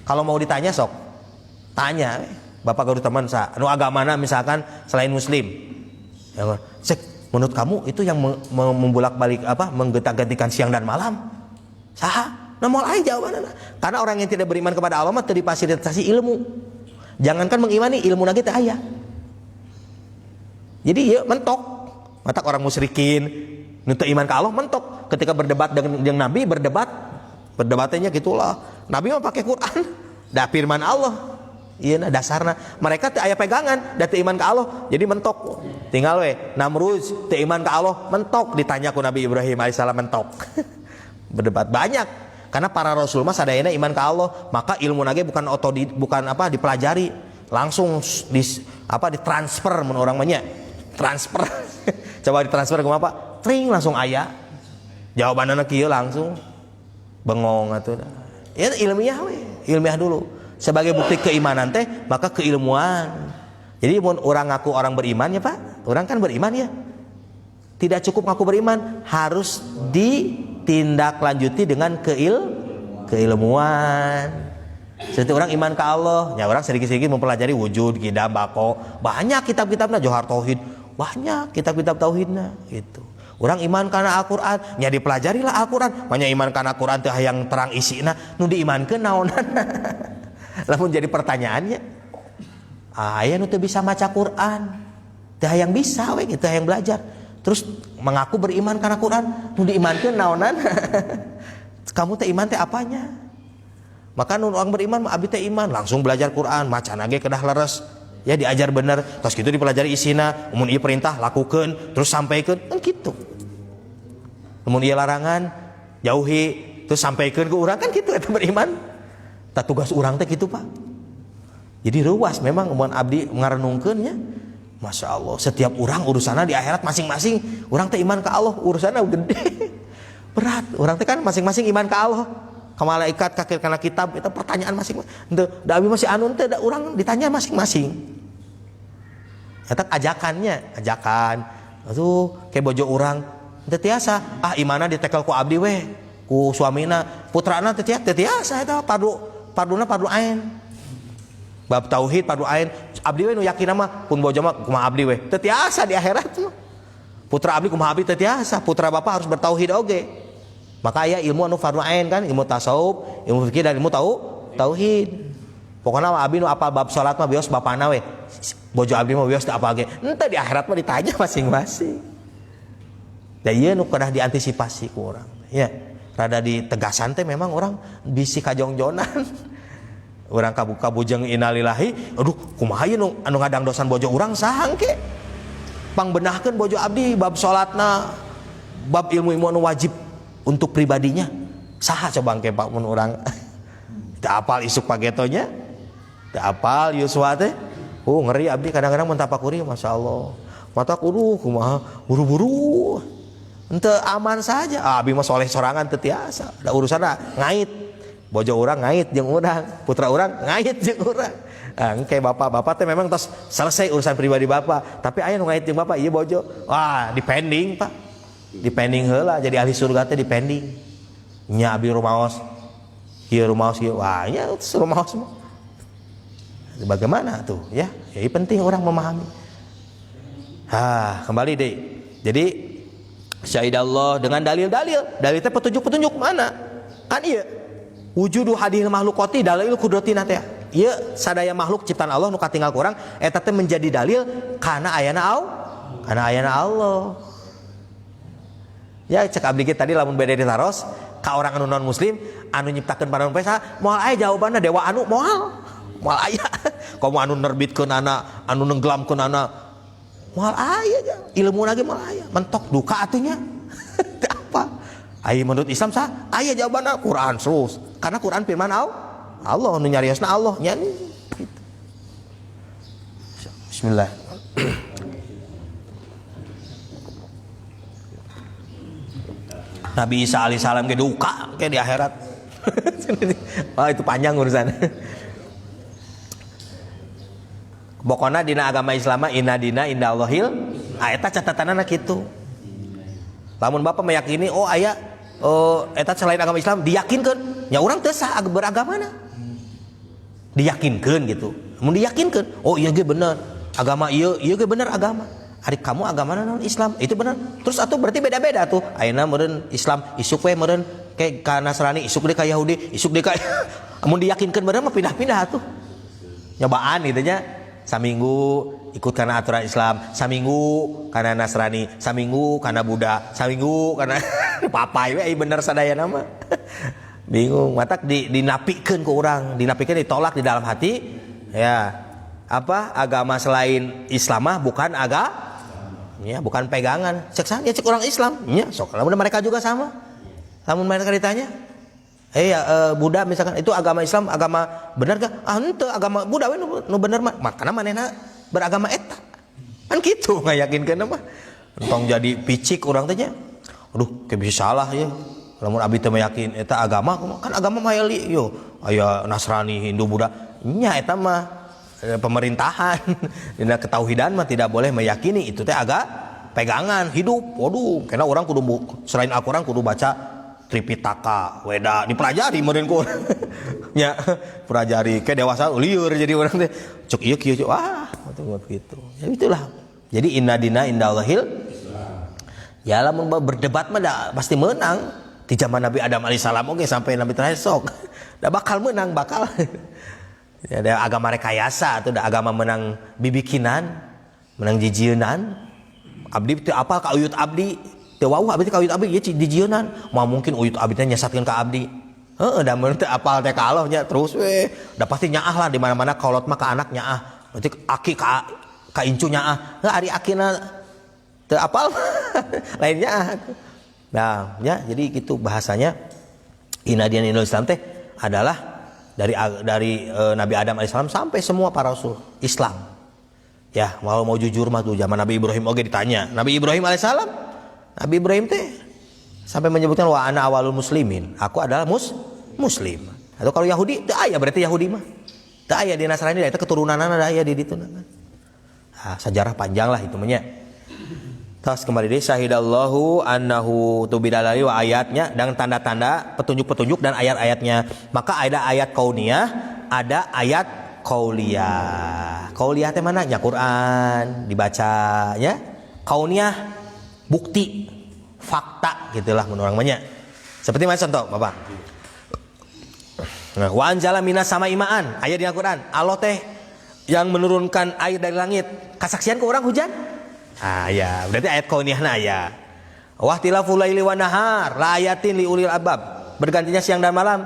[SPEAKER 2] Kalau mau ditanya sok tanya Bapak guru teman sa anu agamana misalkan selain muslim ya, cek menurut kamu itu yang membulak-balik mengganti-gantikan siang dan malam saha nah moal aya jawabanna karena orang yang tidak beriman kepada Allah mah teu difasilitasi ilmu Jangankan mengimani, ilmu lagi teh aya. Jadi ya mentok. Mata orang musyrikin nu teu iman ka Allah mentok ketika berdebat dengan Nabi, berdebatnya gitulah. Nabi mah pakai Quran, da firman Allah. Iya nah dasarna mereka teu aya pegangan, da teu iman ka Allah, jadi mentok. Tinggal we Namrud teu iman ka Allah, mentok ditanya ku Nabi Ibrahim alaihissalam mentok. Berdebat banyak. Karena para rasul mah sadayana iman ka Allah, maka ilmu nage bukan dipelajari, langsung ditransfer mun urang mah nya. Transfer. Coba ditransfer ke apa? Tring langsung aya. Jawabanna kieu langsung. Bengong atuh. Ya ilmiah we, ilmiah dulu. Sebagai bukti keimanan teh maka keilmuan. Jadi mun urang ngaku orang beriman ya Pak, orang kan beriman ya. Tidak cukup ngaku beriman, harus ditindaklanjuti dengan keilmuan. Seperti orang iman ke Allah, ya orang sedikit-sedikit mempelajari wujud, qidam, bako, banyak kitab-kitabnya, Johar Tauhid, banyak kitab-kitab tauhidnya gitu. Orang iman karena Al-Qur'an, nya dipelajarilah Al-Qur'an, banyak iman karena Al-Qur'an teh hayang terang isina, nu diimankeun naonan. Lamun jadi pertanyaannya, aya nu teu bisa maca Qur'an, teu hayang bisa we gitu, hayang belajar. Terus mengaku beriman karena Quran, nu diimankeun naonan? Kamu teh iman teh apanya? Maka nu orang beriman abdi teh iman, langsung belajar Quran, macana ge kedah leres. Ya diajar bener, terus kitu dipelajari isina, mun ieu perintah lakukeun, terus sampaikeun, kan kitu. Mun ieu larangan jauhi, terus sampaikeun ke urang, kan kitu eta beriman. Tah tugas urang teh kitu, Pak. Jadi ruas memang mun abdi ngarenungkeun nya. Masya Allah, setiap orang urusannya di akhirat masing-masing. Orang teh iman ke Allah, urusannya gede, berat. Orang teh kan masing-masing iman ke Allah, ke malaikat, karena kitab. Itu pertanyaan masing-masing. Da abi masih anun teh, orang ditanya masing-masing. Eta ajakan. Tuh kayak bojo orang, teu tiasa. Imana ditekel ku abdi we, ku suamina, putrana teu tiasa. Eta parduna pardu ain. Bab tauhid pardu ain. Abdi we nu yakin mah pun bojo mah kumaha abdi we teu tiasa di akhirat mah. Putra abdi kumaha abdi teu tiasa, putra bapa harus bertauhid oge. Maka aya ilmu anu fardu ain kan, ilmu tasawuf, ilmu fikih dan ilmu tauhid. Pokona abdi nu apal bab salat mah bios bapana we. Bojo abdi mah bios teu apal ge. Henteu di akhirat mah ditanya masing-masing. Da ieu nu kedah diantisipasi ku urang. Ya, rada ditegasan teh memang orang bisi kajongjonan. Urang kabujeng innalillahi, aduh kumaha ieu anu ngadangdosan bojo urang saha engke? Pangbenahkeun bojo abdi bab salatna, bab ilmu-ilmu anu wajib untuk pribadinya. Saha coba engke Pak mun urang teu apal isuk pagetonya? Teu apal Yuswa teh? Ngeri abdi kadang-kadang mun tapakuri masyaallah. Mata kudu kumaha buru-buru. Henteu aman saja. Abi mah soleh sorangan teu tiasa. Da urusanna ngait. Bojo orang ngait jeung urang, putra orang ngait jeung urang. Engke bapak teh memang tos selesai urusan pribadi bapak, tapi aya nu ngait jeung bapak ieu bojo. Wah, dipending, Pak. Dipending heula jadi ahli surga teh dipending. Nya abi rumaos. Ieu rumaos ieu. Wah, nya rumaos mah. Bagaimana tuh ya? Jadi penting orang memahami. Kembali deh. Jadi syahidallah dengan dalil-dalil. Dalil teh petunjuk-petunjuk mana? Kan iya wujudu hadhil makhluqati dalil qudratina teh. Ieu sadaya makhluk ciptaan Allah nu katinggal ku urang eta teh menjadi dalil kana ayana Allah. Ya cek abdi tadi lamun beda ditaros ka orang anu non muslim anu nyiptakeun paranumpes moal aya jawabanna dewa anu moal aya. Komo anu nerbitkeun ana, anu nenggelamkeun ana moal aya ilmu lagi moal aya. Mentok duka atunya. Teu apa? Aya menurut Islam sah? Aya jawabanna Quran terus. Karena Quran firman Allah nu nyariosna Allah nya gitu. Bismillah. Nabi Isa alaihissalam ke duka kayak di akhirat. Wah itu panjang urusan. Pokoknya dina agama Islam inna dina inda Allahil eta catatanana kitu. Lamun Bapak meyakini aya eta selain agama Islam diyakinkan ya orang teu sah beragamana diyakinkan gitu. Mun diyakinkan iya ge bener agama ieu ge bener agama hari kamu agamana non Islam itu bener terus atuh berarti beda-beda tuh ayeuna meureun Islam isuk we meureun ke Nasrani isuk deui ka Yahudi isuk deui ka mun diyakinkan bener mah pindah-pindah atuh nyobaan gitu nya. Saminggu ikut karena aturan Islam, saminggu karena Nasrani, saminggu karena Buddha, saminggu karena papai we bener sadaya nama. Bingung, matak dinapikeun ku urang, dinapikeun ditolak di dalam hati. Ya. Apa? Agama selain Islam mah bukan ya, bukan pegangan. Cek ya cek orang Islam. Ya, sok lamun mereka juga sama. Lamun mereka ditanya, Buddha misalkan itu agama Islam, agama benar gak? Henteu agama Buddha we nu bener mah. Makana manehna beragama eta. Kan kitu ngayakinkeun mah. Entong jadi picik urang teh nya. Aduh, ke bisa salah ya. Lamun abdi teh yakin eta agama, kan agama mah yo aya Nasrani, Hindu, Buddha. Nya eta mah pemerintahan. Dina ketauhidan mah tidak boleh meyakini itu teh pegangan hidup. Waduh, karena orang kudu selain Al-Qur'an kudu baca Tripitaka, Weda, dipelajari meureun ku. Nya, pelajari ke dewasa lieur jadi orang teh. Cuk ieu kieu cuk. Gitu. Ya itulah. Jadi inna dina indallahil. Ya lamun berdebat mah pasti menang. Di zaman Nabi Adam alaihissalam oke sampai Nabi terakhir sok. Da bakal menang bakal. Ya, ada agama rekayasa atau ada agama menang bibikinan, menang jijienan. Abdi teu apal ka uyut abdi. Teu wauh abdi ka uyut abdi ieu jijienan. Mah mungkin uyut abdi teh nyesatkeun ka abdi. Heeh, da mun teu apal teh ka Allah nya terus we. Da pasti nyaah lah di mana-mana kolot mah ka anak nyaah. Berarti aki ka incu nyaah. Heuh ari akina teu apal. Lain nyaah. Nah, ya jadi gitu bahasanya inadian Islam teh adalah dari Nabi Adam alaihissalam sampai semua para rasul Islam. Ya, mau jujur mah tuh zaman Nabi Ibrahim oke ditanya. Nabi Ibrahim alaihissalam, Nabi Ibrahim teh sampai menyebutkan wa ana awalul muslimin. Aku adalah muslim. Atau kalau Yahudi, teu aya berarti Yahudi mah. Teu aya di Nasrani eta keturunanna da aya di ditu. Nah, sejarah panjang lah itu mah nya. Tas kembali deh syahidallahu annahu tubidalali wa ayatnya dan tanda-tanda petunjuk-petunjuk dan ayat-ayatnya. Maka ada ayat kauniyah, ada ayat qauliyah. Qauliyah teh mana? Ya Quran dibaca ya. Kauniyah bukti, fakta gitulah menurut orang banyak. Seperti mana contoh, Bapak? Nah, wa anzala minas sama imaan, ayat di Al-Qur'an. Allah teh yang menurunkan air dari langit. Kasaksian ke orang hujan? Ya, berarti ayat kauniyahna ya. Wahtilaful laili wan nahar la ayatin li ulil albab. Bergantinya siang dan malam.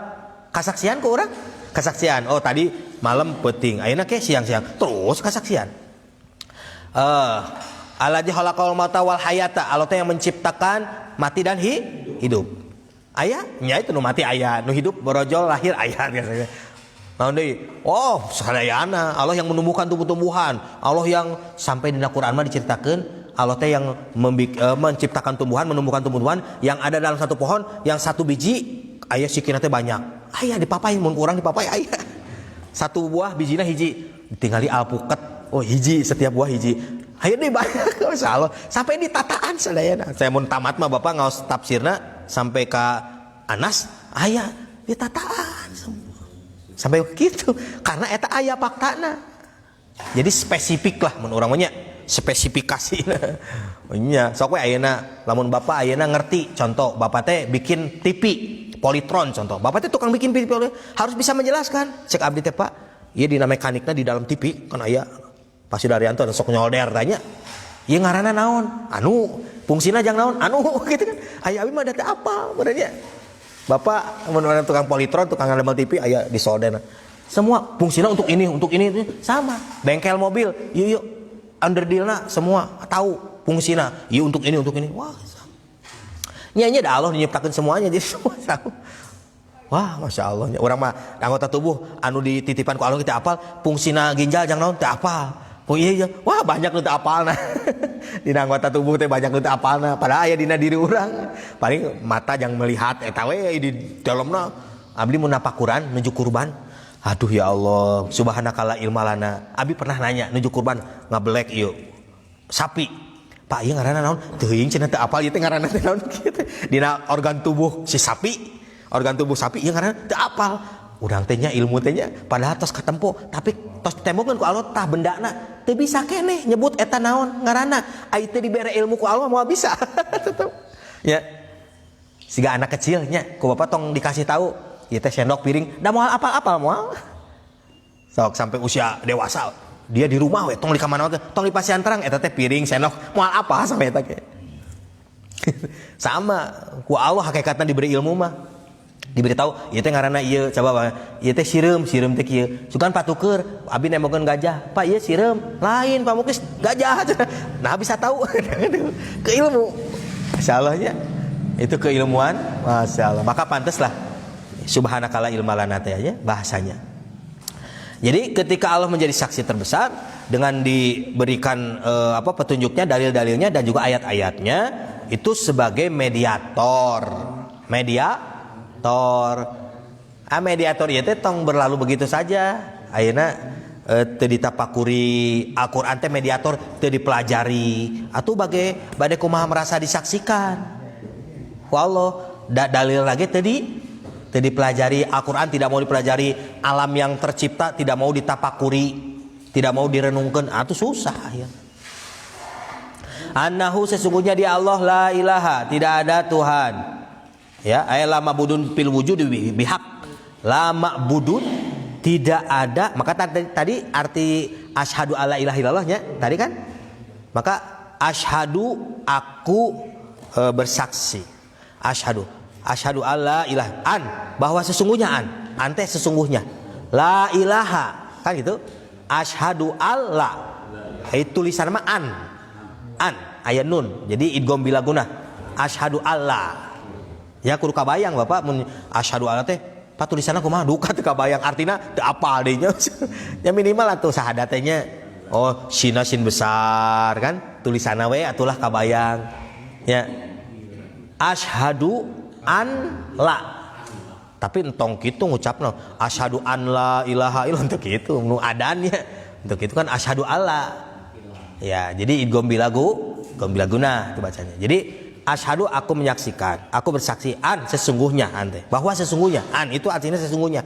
[SPEAKER 2] Kasaksian ke orang? Kasaksian. Oh, tadi malam peuting, ayeuna ke siang-siang. Terus kasaksian. Alladzi khalaqal mauta wal hayata. Allah yang menciptakan mati dan hidup. Aya? Nya itu nu mati aya, nu hidup borojol lahir aya biasanya. Nah, oh sekaliana Allah yang menumbuhkan tumbuh-tumbuhan, Allah yang sampai di Al-Quran mah diceritakan Allah teh yang menciptakan tumbuhan, menumbuhkan tumbuhan yang ada dalam satu pohon, yang satu biji aya sikina teh banyak. Aya di papai mun urang di papai aya. Satu buah bijina hiji, ditinggali alpukat. Oh hiji setiap buah hiji. Aya deui banyak masyaallah. Sampai di tataan sadayana. Saya mun tamat mah Bapak ngaos tafsirna sampai ka Anas aya di tataan semua. Sampai begitu karena eta aya faktana. Jadi spesifik lah mun urang mah nya, spesifikasi. Nya sok we ayeuna lamun Bapak ayeuna ngerti contoh Bapak teh bikin TV Polytron contoh. Bapak teh tukang bikin TV harus bisa menjelaskan. Cek abdi teh Pak, ieu dina mekanikna di dalam TV kan aya Pak Sudaryanto sok nyolder tanya. Ieu ngaranna naon? Anu fungsina jang naon? Anu gitu kan. Aya abi mah da teh apa benernya. Bapak menurut tukang Polytron, tukang ngademel TV aya di solder. Semua fungsinya untuk ini sama. Bengkel mobil, yuk underdealna semua tahu fungsinya. Yuk untuk ini. Wah. Nya da Allah nyiptakeun semuanya jadi semua tahu. Wah, Masya Allah. Orang mah anggota tubuh anu dititipan ku Allah kita apal, fungsina ginjal jang naon teu apal. Oh iya. Wah, banyak nu teu apalna. Dina anggota tubuh teh banyak nu teu apalna. Padahal aya dina diri urang. Paling mata jang melihat eta we di dalamna. Abdi mun napakuran nuju kurban. Aduh ya Allah, subhanakala ilmalana. Abi pernah nanya nuju kurban ngabelek ieu. Sapi. Pak ieu ngaranna naon? Teuing cenah teu apal ieu teh ngaranna teh naon kitu. Dina organ tubuh si sapi. Organ tubuh sapi ieu ngaranna teu apal. Urang teh nya ilmu teh nya padahal tos katempo tapi tos ditembokeun ku Allah tah bendana teu bisa keneh nyebut eta naon ngaranna ai teh dibere ilmu ku Allah moal bisa. Ya siga anak kecil nya ku bapak tong dikasih tahu ieu teh sendok piring da moal apal-apal moal sok sampai usia dewasa dia di rumah we tong di kamana tong di pasian terang eta teh piring sendok moal apa sampai eta ge. Sama ku Allah hakikatna diberi ilmu mah diberitahu ieu teh ngaranna ieu coba ieu teh sireum teh kieu sugan patuker abi nembokeun gajah pak ieu sireum lain Pak Muklis gajah nah bisa tahu ke ilmu masyaallah nya itu keilmuan masyaallah maka pantaslah subhanakala ilmalana teh ya bahasanya. Jadi ketika Allah menjadi saksi terbesar dengan diberikan petunjuknya dalil-dalilnya dan juga ayat-ayatnya itu sebagai mediator mediator ieu teh tong berlalu begitu saja ayeuna teu ditapakuri Al-Qur'an teh mediator teu dipelajari atuh bade kumaha merasa disaksikan ku Allah dalil lagi teu dipelajari Al-Qur'an tidak mau dipelajari alam yang tercipta tidak mau ditapakuri tidak mau direnungkeun atuh susah ya. Annahu sesungguhnya dia Allah la ilaha tidak ada Tuhan ya ay la ma'budun fil wujud bihaq la ma'budun tidak ada maka tadi arti asyhadu alla ilaha illallahnya tadi kan maka asyhadu aku bersaksi asyhadu alla ilaha an bahwa sesungguhnya an teh sesungguhnya la ilaha kan gitu asyhadu alla itu tulisan mah an aya nun jadi idgham bila guna asyhadu alla ya kudu kabayang Bapak mun asyhadu alla teh pak tulisanna kumaha duka teu kabayang artina teu apal deui nya ya minimal atuh sahadatnya oh sin besar kan tulisanna we atulah kabayang ya asyhadu an la tapi entong kitu ngucapna asyhadu an la ilaha illallah teu kitu nu adannya untuk itu kan asyhadu alla ya jadi idgham bilaguna itu bacanya jadi asyhadu aku menyaksikan aku bersaksi an sesungguhnya ante bahwa sesungguhnya an itu artinya sesungguhnya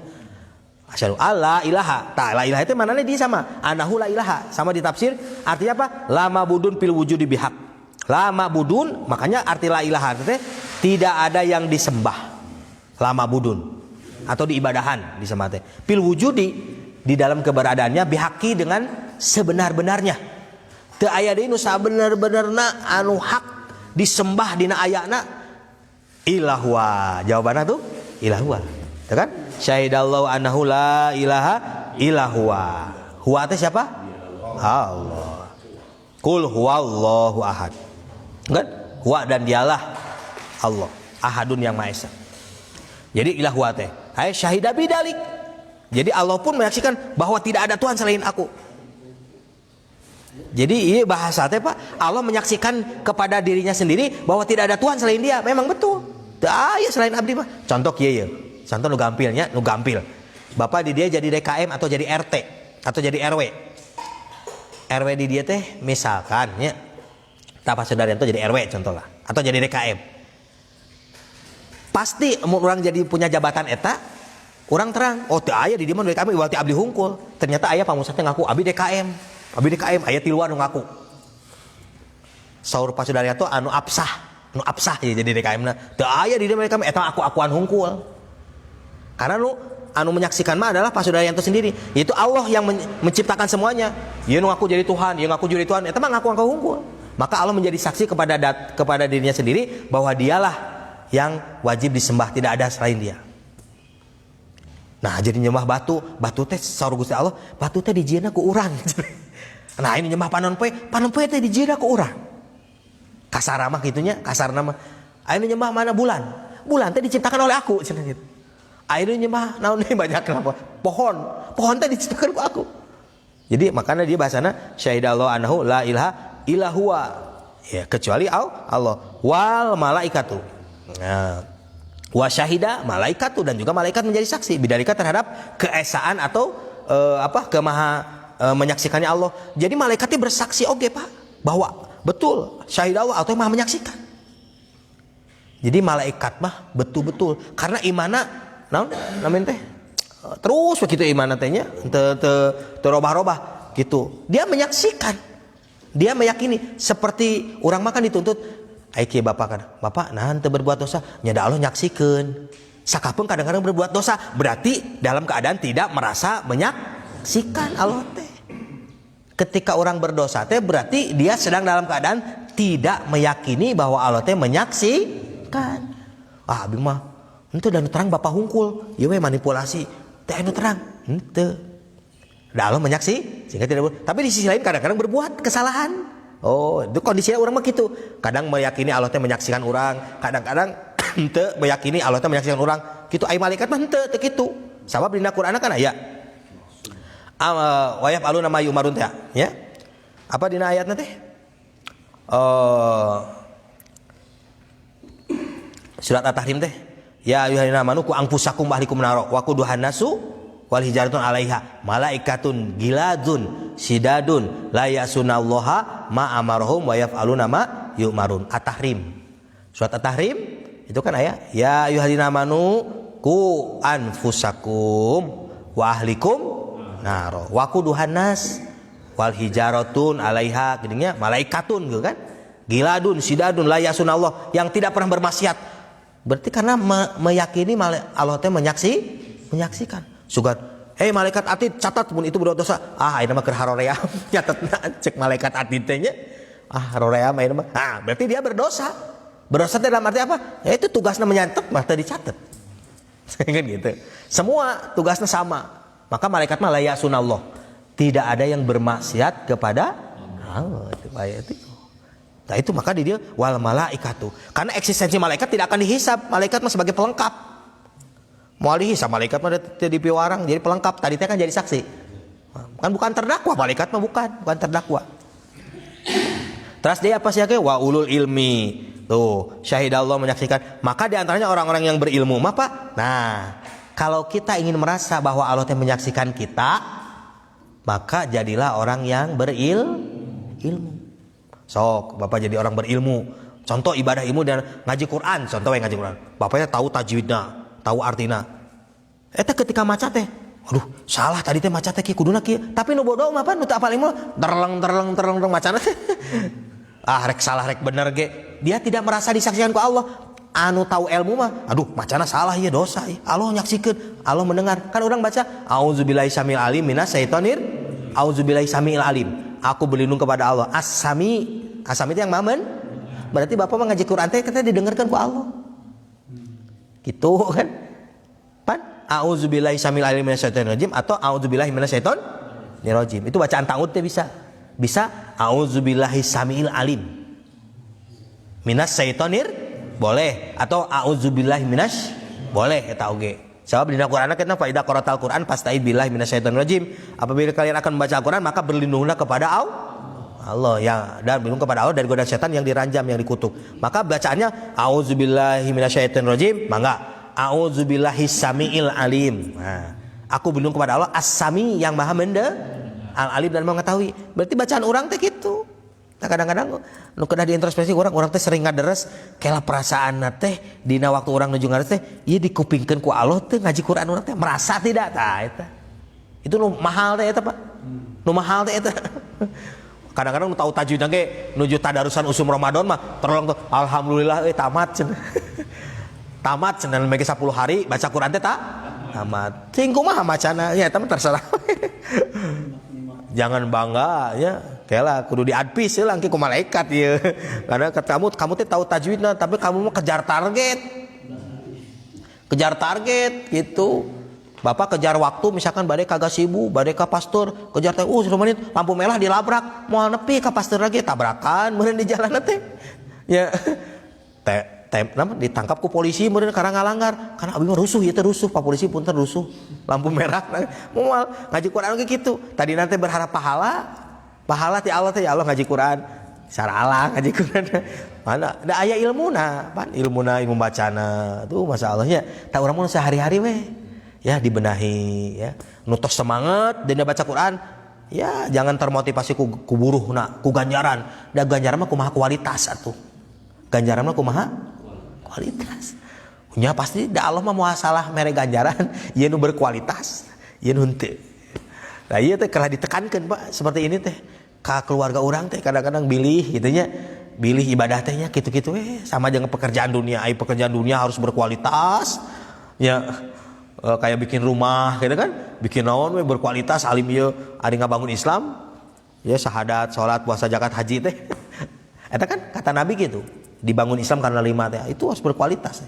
[SPEAKER 2] asyhadu alla ilaha la ilaha itu manane di sama anahu la ilaha sama ditafsir artinya apa la ma'budun fil wujudi bihaq la ma'budun makanya arti la ilaha itu tidak ada yang disembah la ma'budun atau diibadahan disembah teh fil wujudi di dalam keberadaannya bihaqi dengan sebenar-benarnya teu aya deui nu sabener-benerna anu hak disembah dina ayana ilahwa jawabanna tuh ilahwa teu kan syahidallahu annahu la ilaha illahua huwa teh siapa Allah qul huwallahu ahad kan huwa dan dialah Allah ahadun yang maha esa jadi ilahwa teh ay syahida bidalik jadi Allah pun menyaksikan bahwa tidak ada Tuhan selain aku. Jadi iya bahasa teh Pak, Allah menyaksikan kepada dirinya sendiri bahwa tidak ada Tuhan selain Dia. Memang betul. Teu aya selain abdi mah. Contoh kieu. Contoh nu gampilnya, nu gampil. Bapak di dia jadi DKM atau jadi RT atau jadi RW. RW di dia teh misalkan nya Pak Sudaryanto jadi RW contohlah atau jadi DKM. Pasti orang jadi punya jabatan eta, orang terang, oh teu aya di dia mah DKM iwati abdi hungkul. Ternyata aya pamusat teh ngaku abdi DKM. Abi DKM aya tiluan nu ngaku. Saur Pak Sudaryanto anu absah ya jadi DKM-na. Teu aya di dieu mereka eta aku-akuan hungkul. Karena anu menyaksikan mah adalah Pak Sudaryanto sendiri. Yaitu Allah yang menciptakan semuanya. Ieu nu ngaku jadi Tuhan, ieu ngaku jadi Tuhan, eta mah ngaku-ngaku hungkul. Maka Allah menjadi saksi kepada dirinya sendiri bahwa dialah yang wajib disembah, tidak ada selain Dia. Nah, jadi nyembah batu teh saur Gusti Allah, batu teh dijieunna ku urang. Nah ini nyembah panon poe teh dijieunna ku urang. Kasar mah kitunya, kasarna mah. Ayeuna nyembah mana bulan teh diciptakan oleh aku cenah gitu. Ayeuna nyembah naon deui banyak kenapa? Pohon teh diciptakan ku aku. Jadi makanya dia bahasana syahidallahu annahu la ilaha illa huwa. Ya kecuali Allah wal malaikatu. Nah, wa syahida malaikatu dan juga malaikat menjadi saksi bidarika terhadap keesaan atau menyaksikannya Allah. Jadi malaikatnya bersaksi oke Pak bahwa betul syahidallah atau maha menyaksikan. Jadi malaikat mah betul-betul karena imana naon namanya teh terus begitu imana tehnya teu robah-robah gitu. Dia menyaksikan. Dia meyakini seperti orang makan dituntut ai kieu bapak kan. Bapak nahan teu berbuat dosa nya da Allah nyaksikeun. Sakapeung kadang-kadang berbuat dosa berarti dalam keadaan tidak merasa menyaksikan Allah teh. Ketika orang berdosa teh berarti dia sedang dalam keadaan tidak meyakini bahwa Allah teh menyaksikan. Abi mah henteu dan terang bapak hungkul, ieu we manipulasi. Teh anu terang, henteu. Da Allah menyaksikan sehingga tidak boleh. Tapi di sisi lain kadang-kadang berbuat kesalahan. Oh, itu kondisinya orang mah gitu. Kadang meyakini Allah teh menyaksikan orang, kadang-kadang henteu meyakini Allah teh menyaksikan orang. Kitu ai malaikat mah henteu teh kitu. Sabab dina Qur'an kan aya wayaf aluna ma yumarun teh ya. Apa dina ayatna teh? Surat At-Tahrim teh. Ya ayyuhallazina amanu qu anfusakum wa ahlikum nar wa quduhan nasu wal hijaratun 'alaiha malaikatun giladun sidadun la yasunallaha ma amarhum wa yaf'aluna ma yumarun. At-Tahrim. Surat At-Tahrim itu kan ayat ya ayyuhallazina amanu qu anfusakum wa ahlikum naro waquduhan nas wal hijaratun 'alaiha geunya malaikatun gitu kan giladun sidadun la yasunallah yang tidak pernah bermaksiat. Berarti karena meyakini Allah teh menyaksikan. Sugan, malaikat atid catat pun itu berdosa. Ini mah keur harorea nyatetna cek malaikat atid teh nya. Harorea mah ini mah. Berarti dia berdosa. Berdosa teh dalam arti apa? Ya itu tugasnya menyantet mah teh dicatet. Kan gitu. Semua tugasnya sama. Maka malaikat mah la yasunallah. Tidak ada yang bermaksiat kepada Allah. Itu ayat itu. Nah itu maka di dia wal malaikatu. Karena eksistensi malaikat tidak akan dihisab. Malaikat mah sebagai pelengkap. Mau dihisab malaikat mah di piwarang jadi pelengkap. Tadi teh kan jadi saksi. Kan bukan terdakwa malaikat mah bukan terdakwa. Terus dia apa sih wa ulul ilmi. Tuh, syahidallah menyaksikan. Maka di antaranya orang-orang yang berilmu mah Pak. Nah, kalau kita ingin merasa bahwa Allah teh menyaksikan kita, maka jadilah orang yang berilmu. Sok, Bapak jadi orang berilmu. Contoh ibadah ilmu dan ngaji Quran. Contoh yang ngaji Quran. Bapaknya tahu tajwidna, tahu artina. Eta ketika maca teh, aduh, salah tadi teh maca teh kieu kuduna kieu. Tapi nu bodoh mah apa nu teu apal ilmu, terleng macana teh. Rek salah rek bener ge. Dia tidak merasa disaksikan ku Allah. Anu tahu ilmu mah, aduh, macana salah ya dosa ya. Allah nyaksikeun, Allah mendengar. Kan orang baca, auzubillahi samil alim minasyaitonir. Auzubillahi samil alim. Aku berlindung kepada Allah. As-Sami itu yang mamen. Berarti Bapak mengaji Quran teh kita didengarkan ku Allah. Gitu kan? Pan auzubillahi samil alim minasyaitonir rajim atau auzubillahi minasyaitonir rajim. Itu bacaan ta'awudz teh bisa. Bisa auzubillahi samil alim minasyaitonir boleh atau auzubillahi minasy boleh eta oge. Sebab di Al-Qur'an kita fa idza qara'tal Qur'an fasta'id billahi minasyaitonir rajim. Apabila kalian akan membaca Al-Qur'an maka berlindunglah kepada Allah ya dan berlindung kepada Allah dari godaan setan yang diranjam yang dikutuk. Maka bacaannya auzubillahi minasyaitonir rajim, mangga auzubillahi samiil alim. Nah, aku berlindung kepada Allah as-sami yang maha al-alim dan mengetahui. Berarti bacaan orang teh gitu. Nah, kadang-kadang nu kedah diintrospeksi orang teh sering ngaderes kela perasaan teh dina waktu orang nuju ngaderes teh ieu dikupingkeun ku Allah teh ngaji Quran urang teh merasa tidak tah eta. Itu nu mahal teh eta Pak. Nu mahal teh eta. Kadang-kadang nu tahu tajwidna ge nuju tadarusan usum Ramadan mah terolong tuh alhamdulillah tamat cenah. Tamat cenah make 10 hari baca Quran teh tamat. Sing kumaha macana ya eta mah terserah. Jangan bangga ya. Kela kudu diadpis ya langki ku malaikat ya. Karena kamu teh tahu tajwidna tapi kamu mau kejar target. Kejar target gitu. Bapak kejar waktu misalkan bade ka gasibu, bade ka pastor, kejar teh 10 menit lampu merah dilabrak, moal nepi ka pastor lagi tabrakan meureun di jalan teh. Ya. Ditangkap ku polisi meureun karena ngalanggar. Karena abi mah rusuh ieu teh rusuh, Pak polisi punten rusuh. Lampu merah moal ngaji Quran ge kitu. Tadi nanti berharap pahala ti Allah teh ya Allah ngaji Quran. Saralah ngaji Quran. Mana da aya ilmuna, pan ilmuna ilmu bacana. Tuh masalahnya tak urang mun sehari-hari we. Ya dibenahi ya. Nu tos semangat dina baca Quran, ya jangan termotivasi ku buruhna, ku ganjaran. Da ganjaran mah kumaha kualitas atuh. Ganjaran mah kumaha kualitas. Nya pasti da Allah mah moal salah mere ganjaran, ieu nu berkualitas, ieu nu henteu. Nah ieu teh kalah ditekankeun Pak, seperti ini teh ka keluarga orang teh kadang-kadang bilih gitu nya. Bilih ibadah teh nya kitu-kitu we sama jeung pekerjaan dunia. Ai pekerjaan dunia harus berkualitas. Ya kayak bikin rumah gitu kan, bikin naon we berkualitas alim ieu ari ngabangun Islam ya syahadat, salat, puasa, zakat, haji teh. Eta kan kata Nabi gitu, dibangun Islam karena 5 teh itu harus berkualitas.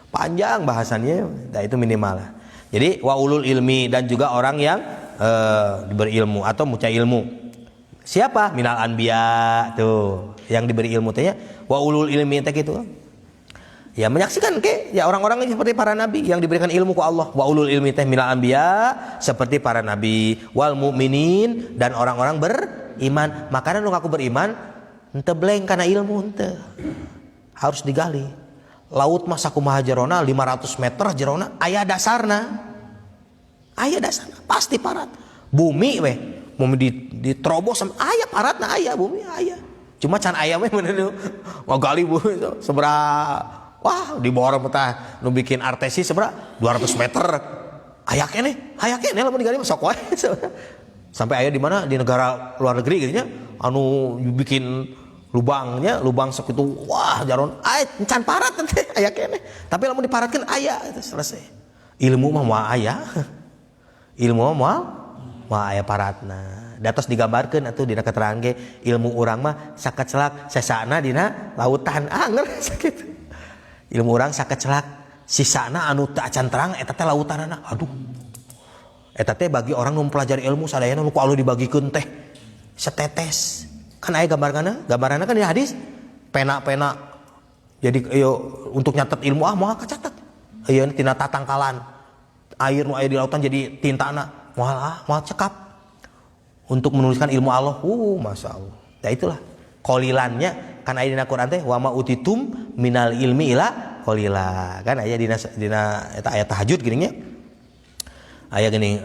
[SPEAKER 2] Panjang bahasannya, nah itu minimal lah. Jadi wa ulul ilmi dan juga orang yang berilmu atau muca ilmu. Siapa? Minal anbiya tuh, yang diberi ilmu teh wa ulul ilmi teh gitu. Ya menyaksikan ke ya orang-orang seperti para nabi yang diberikan ilmu ku Allah. Wa ulul ilmi teh minal anbiya seperti para nabi, wal mukminin dan orang-orang beriman. Makanya nu ngaku beriman henteu bleng kana ilmu henteu. Harus digali. Laut mah sakumaha jerona 500 meter jerona aya dasarna. Aya dasarna pasti parat. Bumi weh bumi diterobos aya paratna aya bumi aya. Cuma can aya mah bener mau gali bumi seberapa. Wah, di bawah petah nu bikin artesis seberapa 200 meter. Aya keneh lamun digali mah sok wae. Sampai aya di mana? Di negara luar negeri gitu nya. Anu bikin lubang sok itu wah jaron aya can parat teh aya keneh. Tapi lamun diparatkeun aya itu selesai. Ilmu mah moal aya. Ilmu mah moal aya paratna. Datos digambarkeun atuh dina keterangan ge ilmu urang mah sakecelak sesana dina lautan. Ngeus sakitu. Ilmu orang sakecelak sisana anu teu acan terang eta teh lautanana. Aduh. Eta teh bagi orang nu mempelajari ilmu sadayana nu ku Allah dibagikeun teh setetes. Kan aya gambaranna kan di hadis pena-pena. Jadi untuk nyatet ilmu moal kacatet. Ieu tina tatangkalan. Air nu aya di lautan jadi tintana. Moal cekap. Untuk menuliskan ilmu Allah. Masyaallah. Ya itulah qalilannya kan aya dina Quran teh wa ma utitum minal ilmi ila qalila. Kan aya dina eta ayat tahajud geuning nya. Aya geuning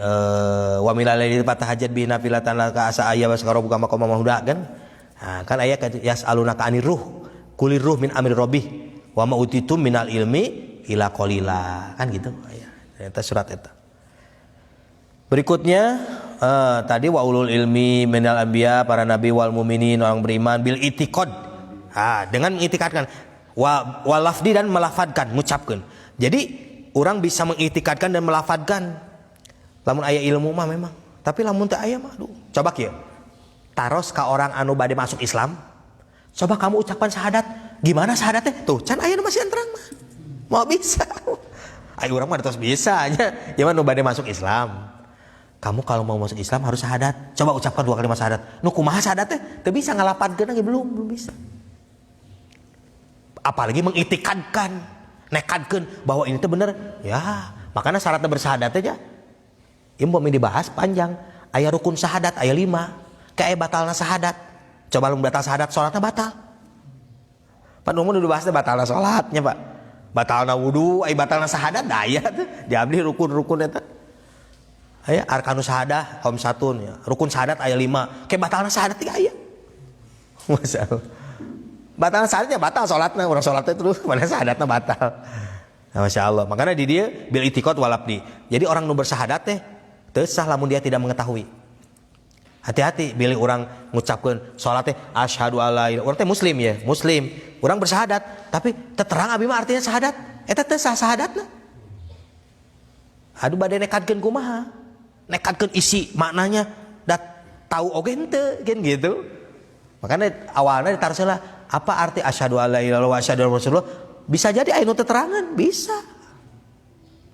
[SPEAKER 2] wa minal laili fatahajjat bi nafilatan laka asa aya wasqara buka maqama mahmuda kan. Nah, kan aya yasalunaka anir ruh kulir ruh min amri rabbih wa ma utitum minal ilmi ila qalila. Kan gitu aya. Eta surat eta. Berikutnya tadi wa ulul ilmi minal anbiya para nabi wal mukminin orang beriman bil itiqad. Dengan mengitikadkan walafdi dan melafadkan mengucapkan. Jadi orang bisa mengitikadkan dan melafadkan. Lamun aya ilmu mah memang. Tapi lamun teu aya mah coba kieu. Taros ka orang anu bade masuk Islam. Coba kamu ucapan syahadat. Gimana syahadatnya? Tuh can aya nu masih terang mah. Mau bisa. Ayo urang mah terus bisa nya. Gimana nu bade masuk Islam? Kamu kalau mau masuk Islam harus syahadat. Coba ucapkan 2 kalimat syahadat. Nu kumaha syahadatnya? Teu bisa ngalafadkeun lagi belum bisa. Apalagi mengitikadkan, nekadkan bahwa ini tuh bener. Ya, makanya syaratnya bersyahadat aja. Ini mau dibahas panjang. Aya rukun syahadat, aya 5. Kayak batalna syahadat. Coba lu batal syahadat, sholatnya batal. Pak Numun udah bahasnya batalna sholatnya pak. Batalna wudu, batalna syahadat, daya tuh. Diambil rukun-rukun itu. Aya arkanus syahadah, khamsatun ya. Rukun syahadat aya 5. Kayak batalna syahadat 3 aya. Masyaallah. Batal syahadatnya batal sholatnya, orang sholatnya terus mana syahadatnya batal. Nah, Masya Allah. Makanya di dia bil itiqad walabdi. Jadi orang nu bersyahadat teh teu sah lamun dia tidak mengetahui. Hati-hati bila orang mengucapkan sholat teh asyhadu alla ilaha. Orang teh muslim ya, muslim. Orang bersyahadat, tapi terang abi mah artinya syahadat. Eta teh sah syahadatna. Aduh bade nekadkeun kumaha? Nekadkeun isi maknanya da tahu oge henteu kan gitu. Makanya awalnya ditaruhlah apa arti asyhadu alla ilaha illallah wa asyhadu anna rasulullah? Bisa jadi anu teterangan, bisa.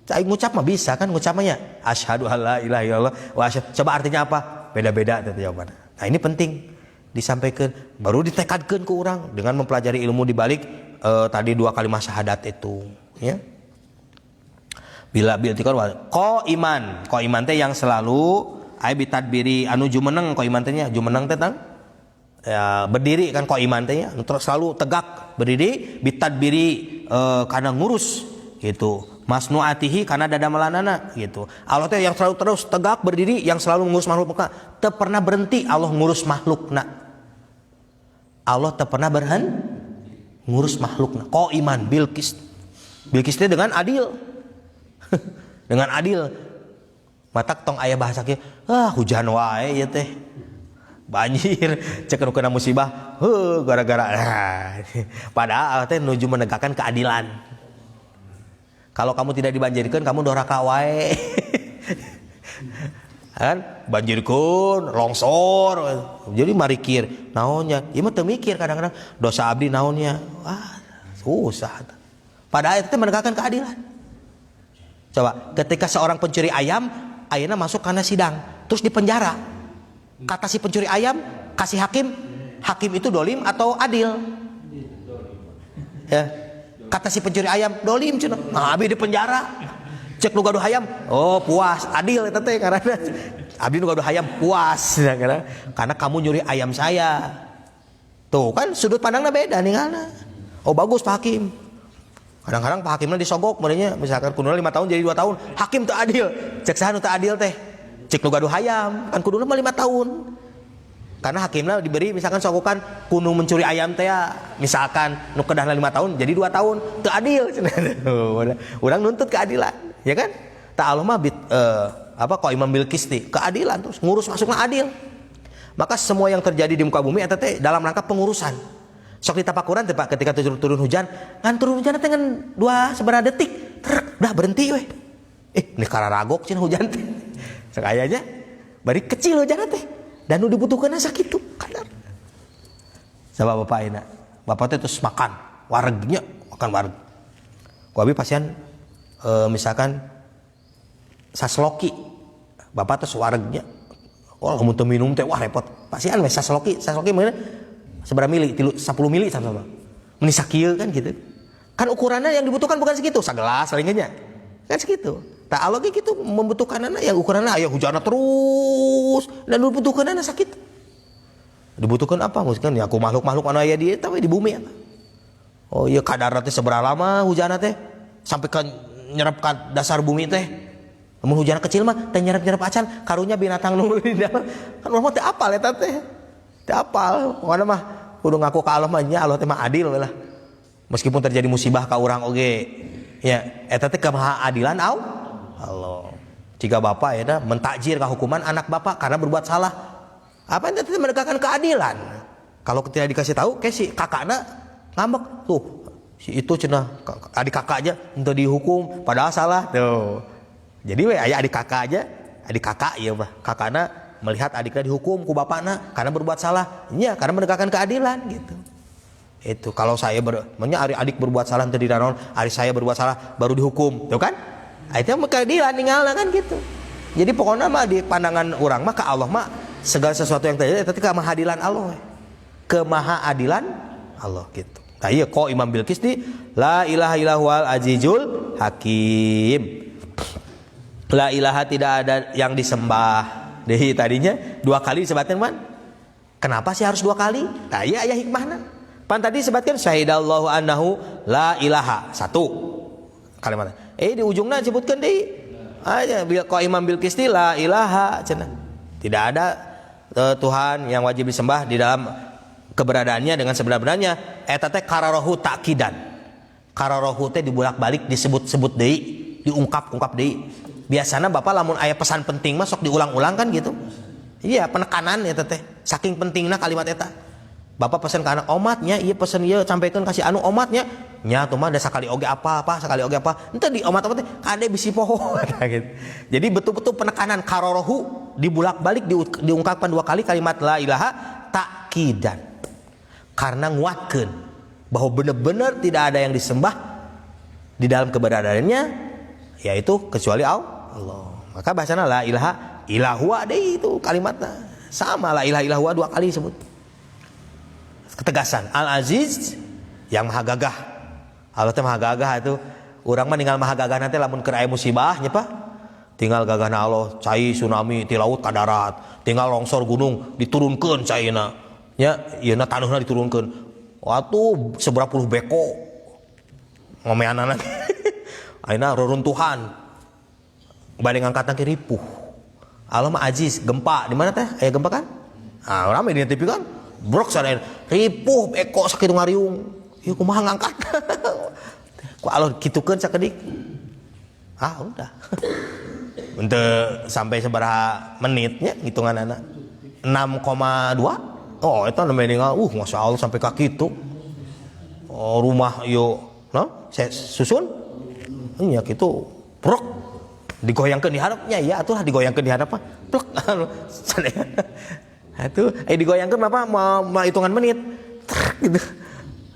[SPEAKER 2] Aing ngucap mah bisa kan ngucapnya asyhadu alla ilaha illallah wa asyhadu. Coba artinya apa? Beda-beda teh jawabannya. Nah, ini penting disampaikan, baru ditekadkeun ke orang dengan mempelajari ilmu di balik tadi 2 kalimat syahadat itu, ya. Bila itiqad ko iman teh yang selalu ai bitadbiri anu jumeneng ko iman teh nya jumeneng teh tang ya, berdiri kan ko iman teh nya terus selalu tegak berdiri bitadbiri kana ngurus gitu masnuatihi kana dadamelanana gitu. Allah teh yang selalu terus tegak berdiri yang selalu ngurus makhlukna teu pernah berhenti Allah ngurus makhlukna. Allah teu pernah berhenti ngurus makhlukna. Ko iman bilqis teh dengan adil. Dengan adil. Matak tong aya bahasa kieu, hujan wae ieu teh. Banjir, cek nu kena musibah, gara-gara padahal teh nuju menegakkan keadilan. Kalau kamu tidak dibanjirkan, kamu doraka wae. Kan banjirkeun, longsor. Jadi marikir naonnya. Ieu mah teu mikir kadang-kadang dosa abdi naonnya. Wah, susah. Padahal itu menegakkan keadilan. Coba, ketika seorang pencuri ayam, ayeuna masuk kana sidang, terus dipenjara. Kata si pencuri ayam, kasih hakim, hakim itu dolim atau adil? Ya. Kata si pencuri ayam, dolim cenah. Nah, abdi di penjara. Cek nu gaduh hayam, oh puas, adil eta teh karena abdi nu gaduh hayam puas karena kamu nyuri ayam saya. Tuh kan sudut pandangnya beda ninggalna. Oh bagus Pak Hakim. Kadang-kadang Pak Hakimna disogok merenya misalkan kuduna 5 tahun jadi 2 tahun. Hakim teu adil. Cek saha nu teu adil teh? Cek nu gaduh hayam, kan kuduna mah 5 tahun. Karena hakimna diberi misalkan sogokan kudu mencuri ayam teh misalkan nu kedahna 5 tahun jadi 2 tahun. Teu adil. Urang nuntut keadilan. Ya kan? Tak Allah mah kok Imam Bilqisti keadilan terus ngurus masukna adil. Maka semua yang terjadi di muka bumi eta teh dalam rangka pengurusan. Sok ditapakuran teh Pak ketika turun hujan, kan turun hujan teh ngan 2 seberapa detik, udah berhenti we. Ini kararagok cenah hujan teh. Sakayanya bari kecil hujan teh dan nu dibutuhkeun sakitu kadar. Sabab bapak ayeuna, bapak teh terus makan waregnya, makan wareg. Ku abi pasien misalkan sasloki bapak terus waregnya lamun teu minum teh wah repot pasien we sasloki mana seberapa mili 10 mili sama meni sakieu kan gitu kan ukurannya yang dibutuhkan bukan segitu sagelas palingnya kan segitu tak Allah gitu membutuhkanana yang ukurannya aya hujanna terus dan dibutuhkanana sakit dibutuhkan apa maksudnya ya aku makhluk-makhluk anu aya di eta we di bumi apa oh iya kadarna teh seberapa lama hujanna teh sampai ke nyerap ke dasar bumi teh. Namun hujan kecil mah teh nyerap acan karunya binatang nu di dalam. Kan urang mah teu apal eta teh. Teu apal. Pokona mah kudu ngaku ka Allah mah nya Allah teh mah adil lah. Meskipun terjadi musibah ka urang oge. Ya, eta teh kemaha adilan Allah. Jika bapak ya mentakjir ka hukuman anak bapak karena berbuat salah. Apa yang teh menegakkan keadilan? Kalau tidak dikasih tahu kayak si kakakna ngambek tuh. Si itu cenah adik kakak aja untuk dihukum padahal salah tuh. Jadi we aya adik kakak aja, adik kakak ieu mah. Kakakna melihat adiknya dihukum ku bapakna karena berbuat salah. Iya, karena menegakkan keadilan gitu. Itu kalau saya adik berbuat salah teu dinaon, adik saya berbuat salah baru dihukum, tuh kan? Itu mah keadilan ninggalna kan gitu. Jadi pokoknya mah di pandangan urang mah ka Allah mah segala sesuatu yang terjadi tapi kemahadilan Allah. Kemahadilan Allah gitu. Nah iya kok Imam Bilqisti la ilaha illallah azizul hakim. La ilaha tidak ada yang disembah. Dehi tadinya 2 kali disebutkan man. Kenapa sih harus 2 kali? Nah iya aya hikmahna. Pan tadi disebutkan syahidallahu annahu la ilaha 1 kalimat. Di ujungnya disebutkan deui. Aya kok Imam Bilqisti la ilaha cenah. Tidak ada Tuhan yang wajib disembah di dalam keberadaannya dengan sebenar-benarnya eta teh kararohu takidan kararohu teh dibulak-balik disebut-sebut deui diungkap-ungkap deui biasana bapak lamun aya pesan penting mah sok diulang-ulang kan gitu iya penekanan eta teh saking pentingna kalimat eta bapak pesan ke anak omatnya iya pesan ieu sampaikan kasih anu omatnya nya tuh mah da sakali oge apa sakali oge apa henteu di omat apa teh kade bisi poho gitu jadi betul-betul penekanan kararohu dibulak-balik diungkapkan 2 kali kalimat la ilaha takidan karena nguatkeun bahwa benar-benar tidak ada yang disembah di dalam keberadaannya yaitu kecuali Allah. Maka bahasana la ilaha illahua deui itu kalimatnya. Sama la ilaha illahua 2 kali disebut. Ketegasan Al-Aziz yang maha gagah. Allah teh maha gagah itu urang mah ninggal maha gagah nanti lamun keur aya musibah nya Pak. Tinggal gagahna Allah cai tsunami ti laut ka darat, tinggal longsor gunung diturunkeun caina. Ya, ieuna taneuhna diturunkeun. Watuh seberapa puluh beko ngomeanana. Ayeuna reruntuhan. Bade ngangkatna ke ripuh. Allah mah aziz, gempa di mana teh? Aya gempa kan? Ah, rame di TV kan? Brok sadaya ripuh beko sakitu ngariung. Ieu kumaha ngangkat? Ku Allah kitukeun sakedik. Ah, udah. Untuk sampai sabaraha menitnya hitunganana? 6,2 oh itu namanya masya Allah sampai kaki itu rumah yo no saya susun nya kitu prok digoyangkeun di harapnya ya atuh digoyangkeun di harap plek atuh digoyangkeun apa mau hitungan menit gitu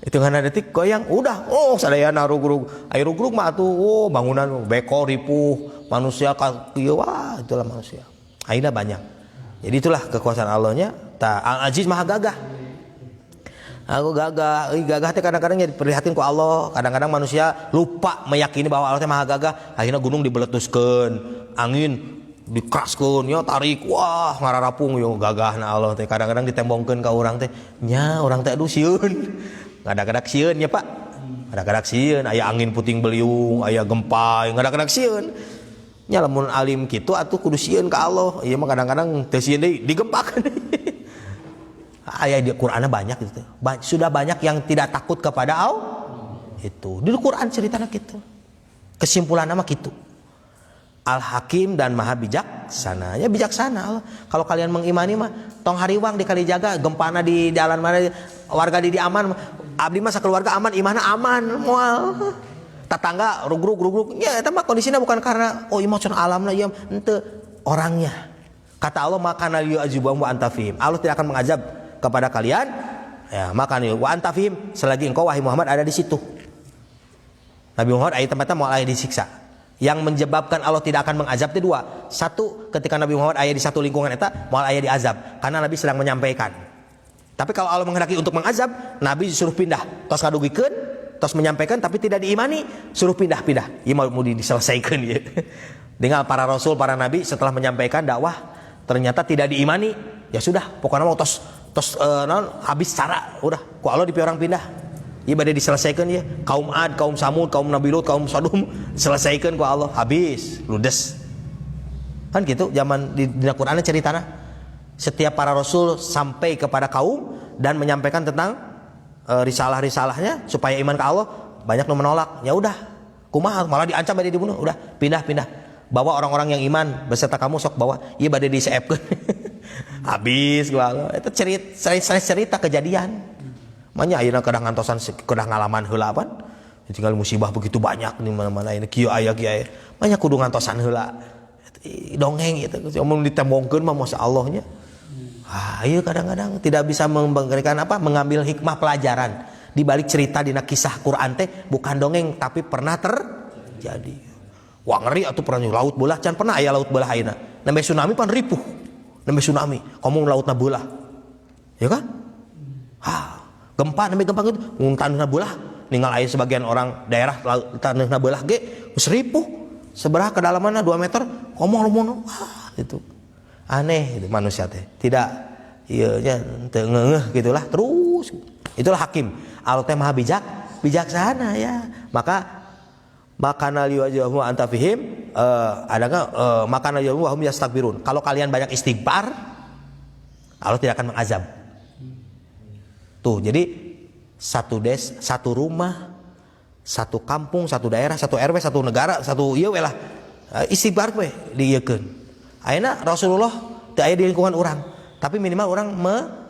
[SPEAKER 2] hitungan detik goyang udah sadayana rugrug aya rugrug mah atuh bangunan beko ripuh manusia kieu wah itulah manusia ayeuna banyak jadi itulah kekuasaan Allahnya Al Aziz Maha Gagah. Aku gagah teh kadang-kadang ya diperlihatkan ku Allah. Kadang-kadang manusia lupa meyakini bahwa Allah teh Maha Gagah. Akhirnya gunung dibeletuskeun, angin dikeraskeun, ya tarik, wah ngararapung yo gagahna Allah teh. Kadang-kadang ditembongkeun ka urang teh, nya urang teh aduh sieun. Ngadak-ngadak sieun ya Pak. Ngadak-ngadak sieun, aya angin puting beliung, aya gempa, ngadak-ngadak sieun. Nya lamun alim kitu atuh kudu sieun ka Allah. Ieu mah kadang-kadang teu sieun deui digempakeun. Ayat di Qur'annya banyak gitu. Sudah banyak yang tidak takut kepada Allah. Itu di Quran ceritanya gitu. Kesimpulan nama gitu. Al-Hakim dan Maha Bijaksana. Ya bijaksana Allah. Kalau kalian mengimani mah tong hariwang dikali jaga, gempana di jalan mana warga di aman. Abdi mah sakeluarga aman, imana aman moal. Tetangga rugrug. Ya eta mah kondisinya bukan karena imah can alamna ieu henteu orangnya. Kata Allah maka na yu'adzibum wa anta fihim. Allah tidak akan mengazab kepada kalian ya maka nih wa anta fihim selagi engkau wahai Muhammad ada di situ. Nabi Muhammad ayat tempatnya mau ayat disiksa. Yang menyebabkan Allah tidak akan mengazab itu dua. Satu, ketika Nabi Muhammad ayat di satu lingkungan eta mau ayat diazab karena Nabi sedang menyampaikan. Tapi kalau Allah menghendaki untuk mengazab, Nabi disuruh pindah. Tos kadugikeun, tos menyampaikan tapi tidak diimani, suruh pindah-pindah. Ieu mau diselesaikan ya. Dengan para rasul, para nabi setelah menyampaikan dakwah ternyata tidak diimani, ya sudah, pokoknya mau tos habis cara, udah, ku Allah dipi orang pindah. Ieu bade diselesaikan ya. Kaum Ad, kaum Samud, kaum Nabi Lut, kaum Sodom selesaikan ku Allah, habis, ludes. Kan gitu zaman di Qur'an ceritana. Setiap para rasul sampai kepada kaum dan menyampaikan tentang risalah-risalahnya supaya iman ke Allah, banyak yang menolak. Ya udah, kumaha malah diancam bade dibunuh, udah, pindah. Bawa orang-orang yang iman beserta kamu sok bawa. Ieu bade diseepkeun. Habis gua Allah. Itu cerita kejadian. Manya ayeuna kedah ngantosan kedah ngalaman heula pan. Tinggal musibah begitu banyak di mana-mana ini kieu aya. Manya kudu ngantosan heula. Dongeng gitu. Omong ditembongkeun mah masyaallah nya. Ieu kadang-kadang tidak bisa memberikan mengambil hikmah pelajaran di balik cerita dina kisah Quran teh bukan dongeng tapi pernah terjadi. Wah ngeri atuh pernah laut beulah can pernah aya laut beulah ayeuna. Nembe tsunami pan ripuh. Nembe tsunami, komo lautna beulah. Ya kan? Gempa nembe gempa gitu, taneuhna beulah. Ninggal aya sebagian orang daerah taneuhna beulah ge geus ripuh. Sabaraha kedalamanna 2 meter, komo lumun. Itu. Aneh itu manusia teh. Tidak ieu nya teu ngeueuh gitulah terus. Itulah hakim. Allah teh Maha bijaksana ya. Maka naliwajahu anta fihim adakah maka naliwajahu wahum yastakbirun. Kalau kalian banyak istighfar Allah tidak akan mengazab. Tuh, jadi satu rumah, satu kampung, satu daerah, satu RW, satu negara, satu ieu we lah istighfar we dieukeun. Ayeuna Rasulullah teu aya di lingkungan urang, tapi minimal urang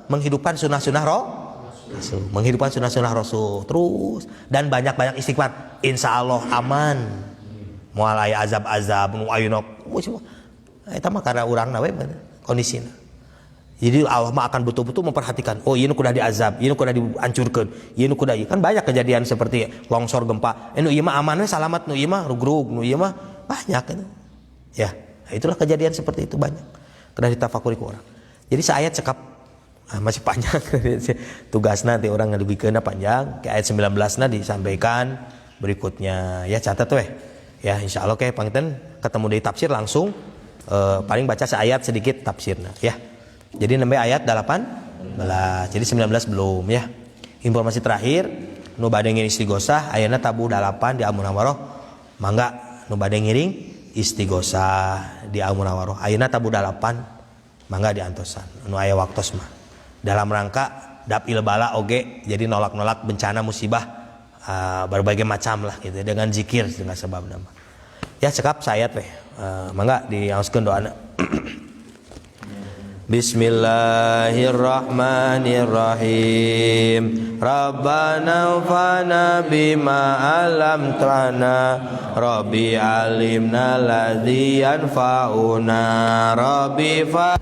[SPEAKER 2] menghidupkan sunah-sunah Rasul, menghidupkan sunah-sunah Rasul terus dan banyak-banyak istighfar. Insya Allah aman. Moal aya azab-azab nu ayeuna eta mah karena urangna we kondisina. Jadi Allah mah akan betul-betul memperhatikan. Oh, ieu kudu diazab, ieu kudu dihancurkeun, ieu kudu kan banyak kejadian seperti longsor gempa. Nu ieu mah aman we salamat, nu ieu mah rugrug, nu ieu mah banyak itu. Ya, itulah kejadian seperti itu banyak. Kena ditafakuri ku urang. Jadi saayat cekap masih panjang tugas nanti orang ngadubikeunna panjang ke ayat 19 na disampaikan berikutnya ya catat weh ya insyaallah ke panginten ketemu di tafsir langsung paling baca seayat sedikit tafsirna ya. Jadi nembe ayat 18 jadi 19 belum ya. Informasi terakhir nu bade ngiring istighosah ayeuna tabu 8 di Al-Munawwarah mangga nu bade ngiring istighosah di Al-Munawwarah ayeuna tabu 8 mangga diantosan nu aya waktos mah dalam rangka dapil bala oge jadi nolak-nolak bencana musibah berbagai macam lah gitu dengan zikir dengan sebab nama ya cekap sayat weh mangga diaoskeun doana
[SPEAKER 1] Bismillahirrahmanirrahim. Rabbana anfa'na bima 'allamtana. Rabbi 'allimna alladzi yanfa'una. Rabbi fa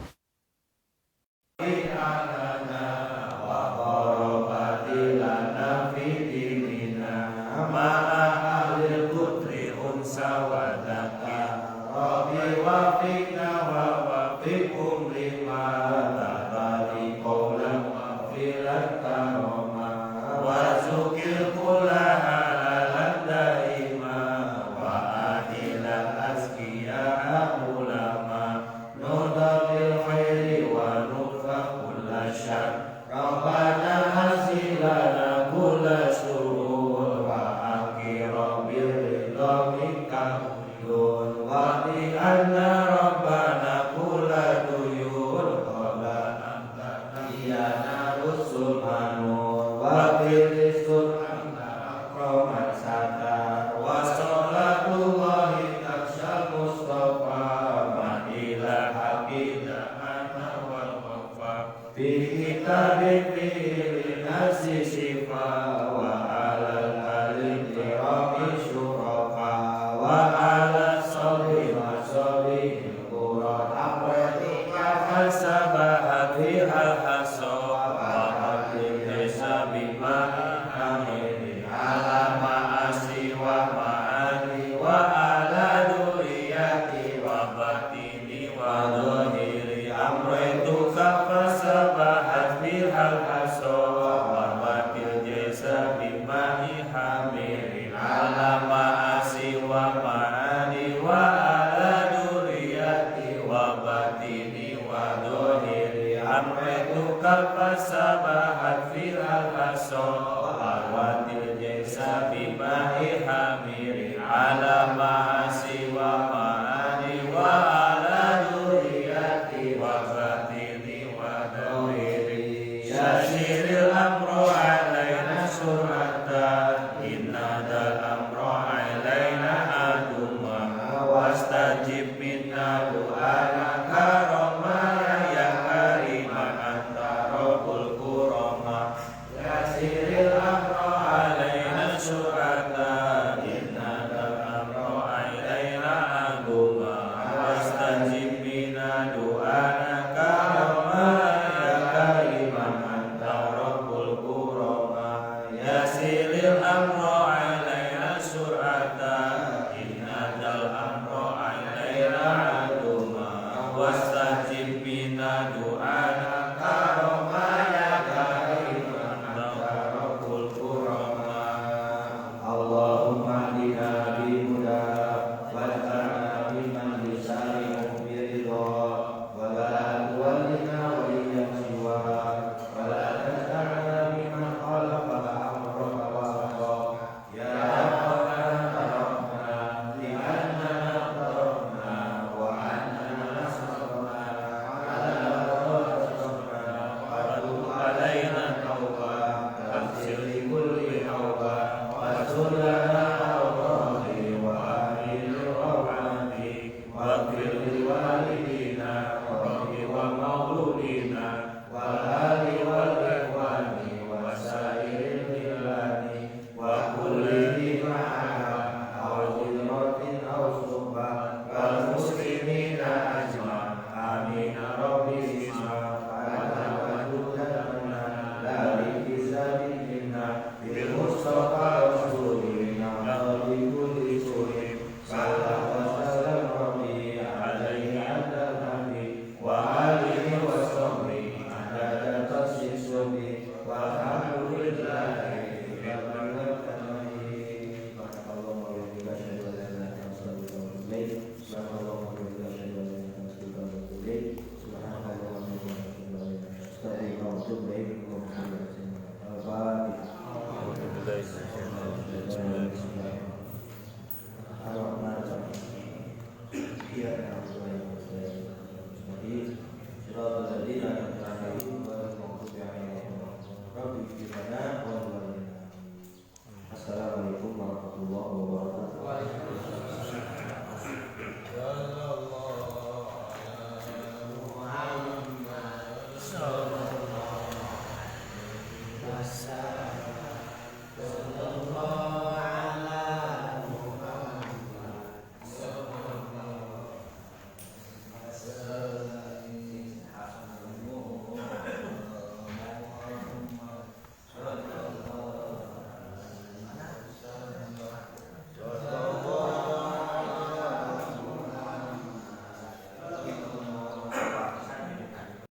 [SPEAKER 3] Assalamualaikum warahmatullahi wabarakatuh.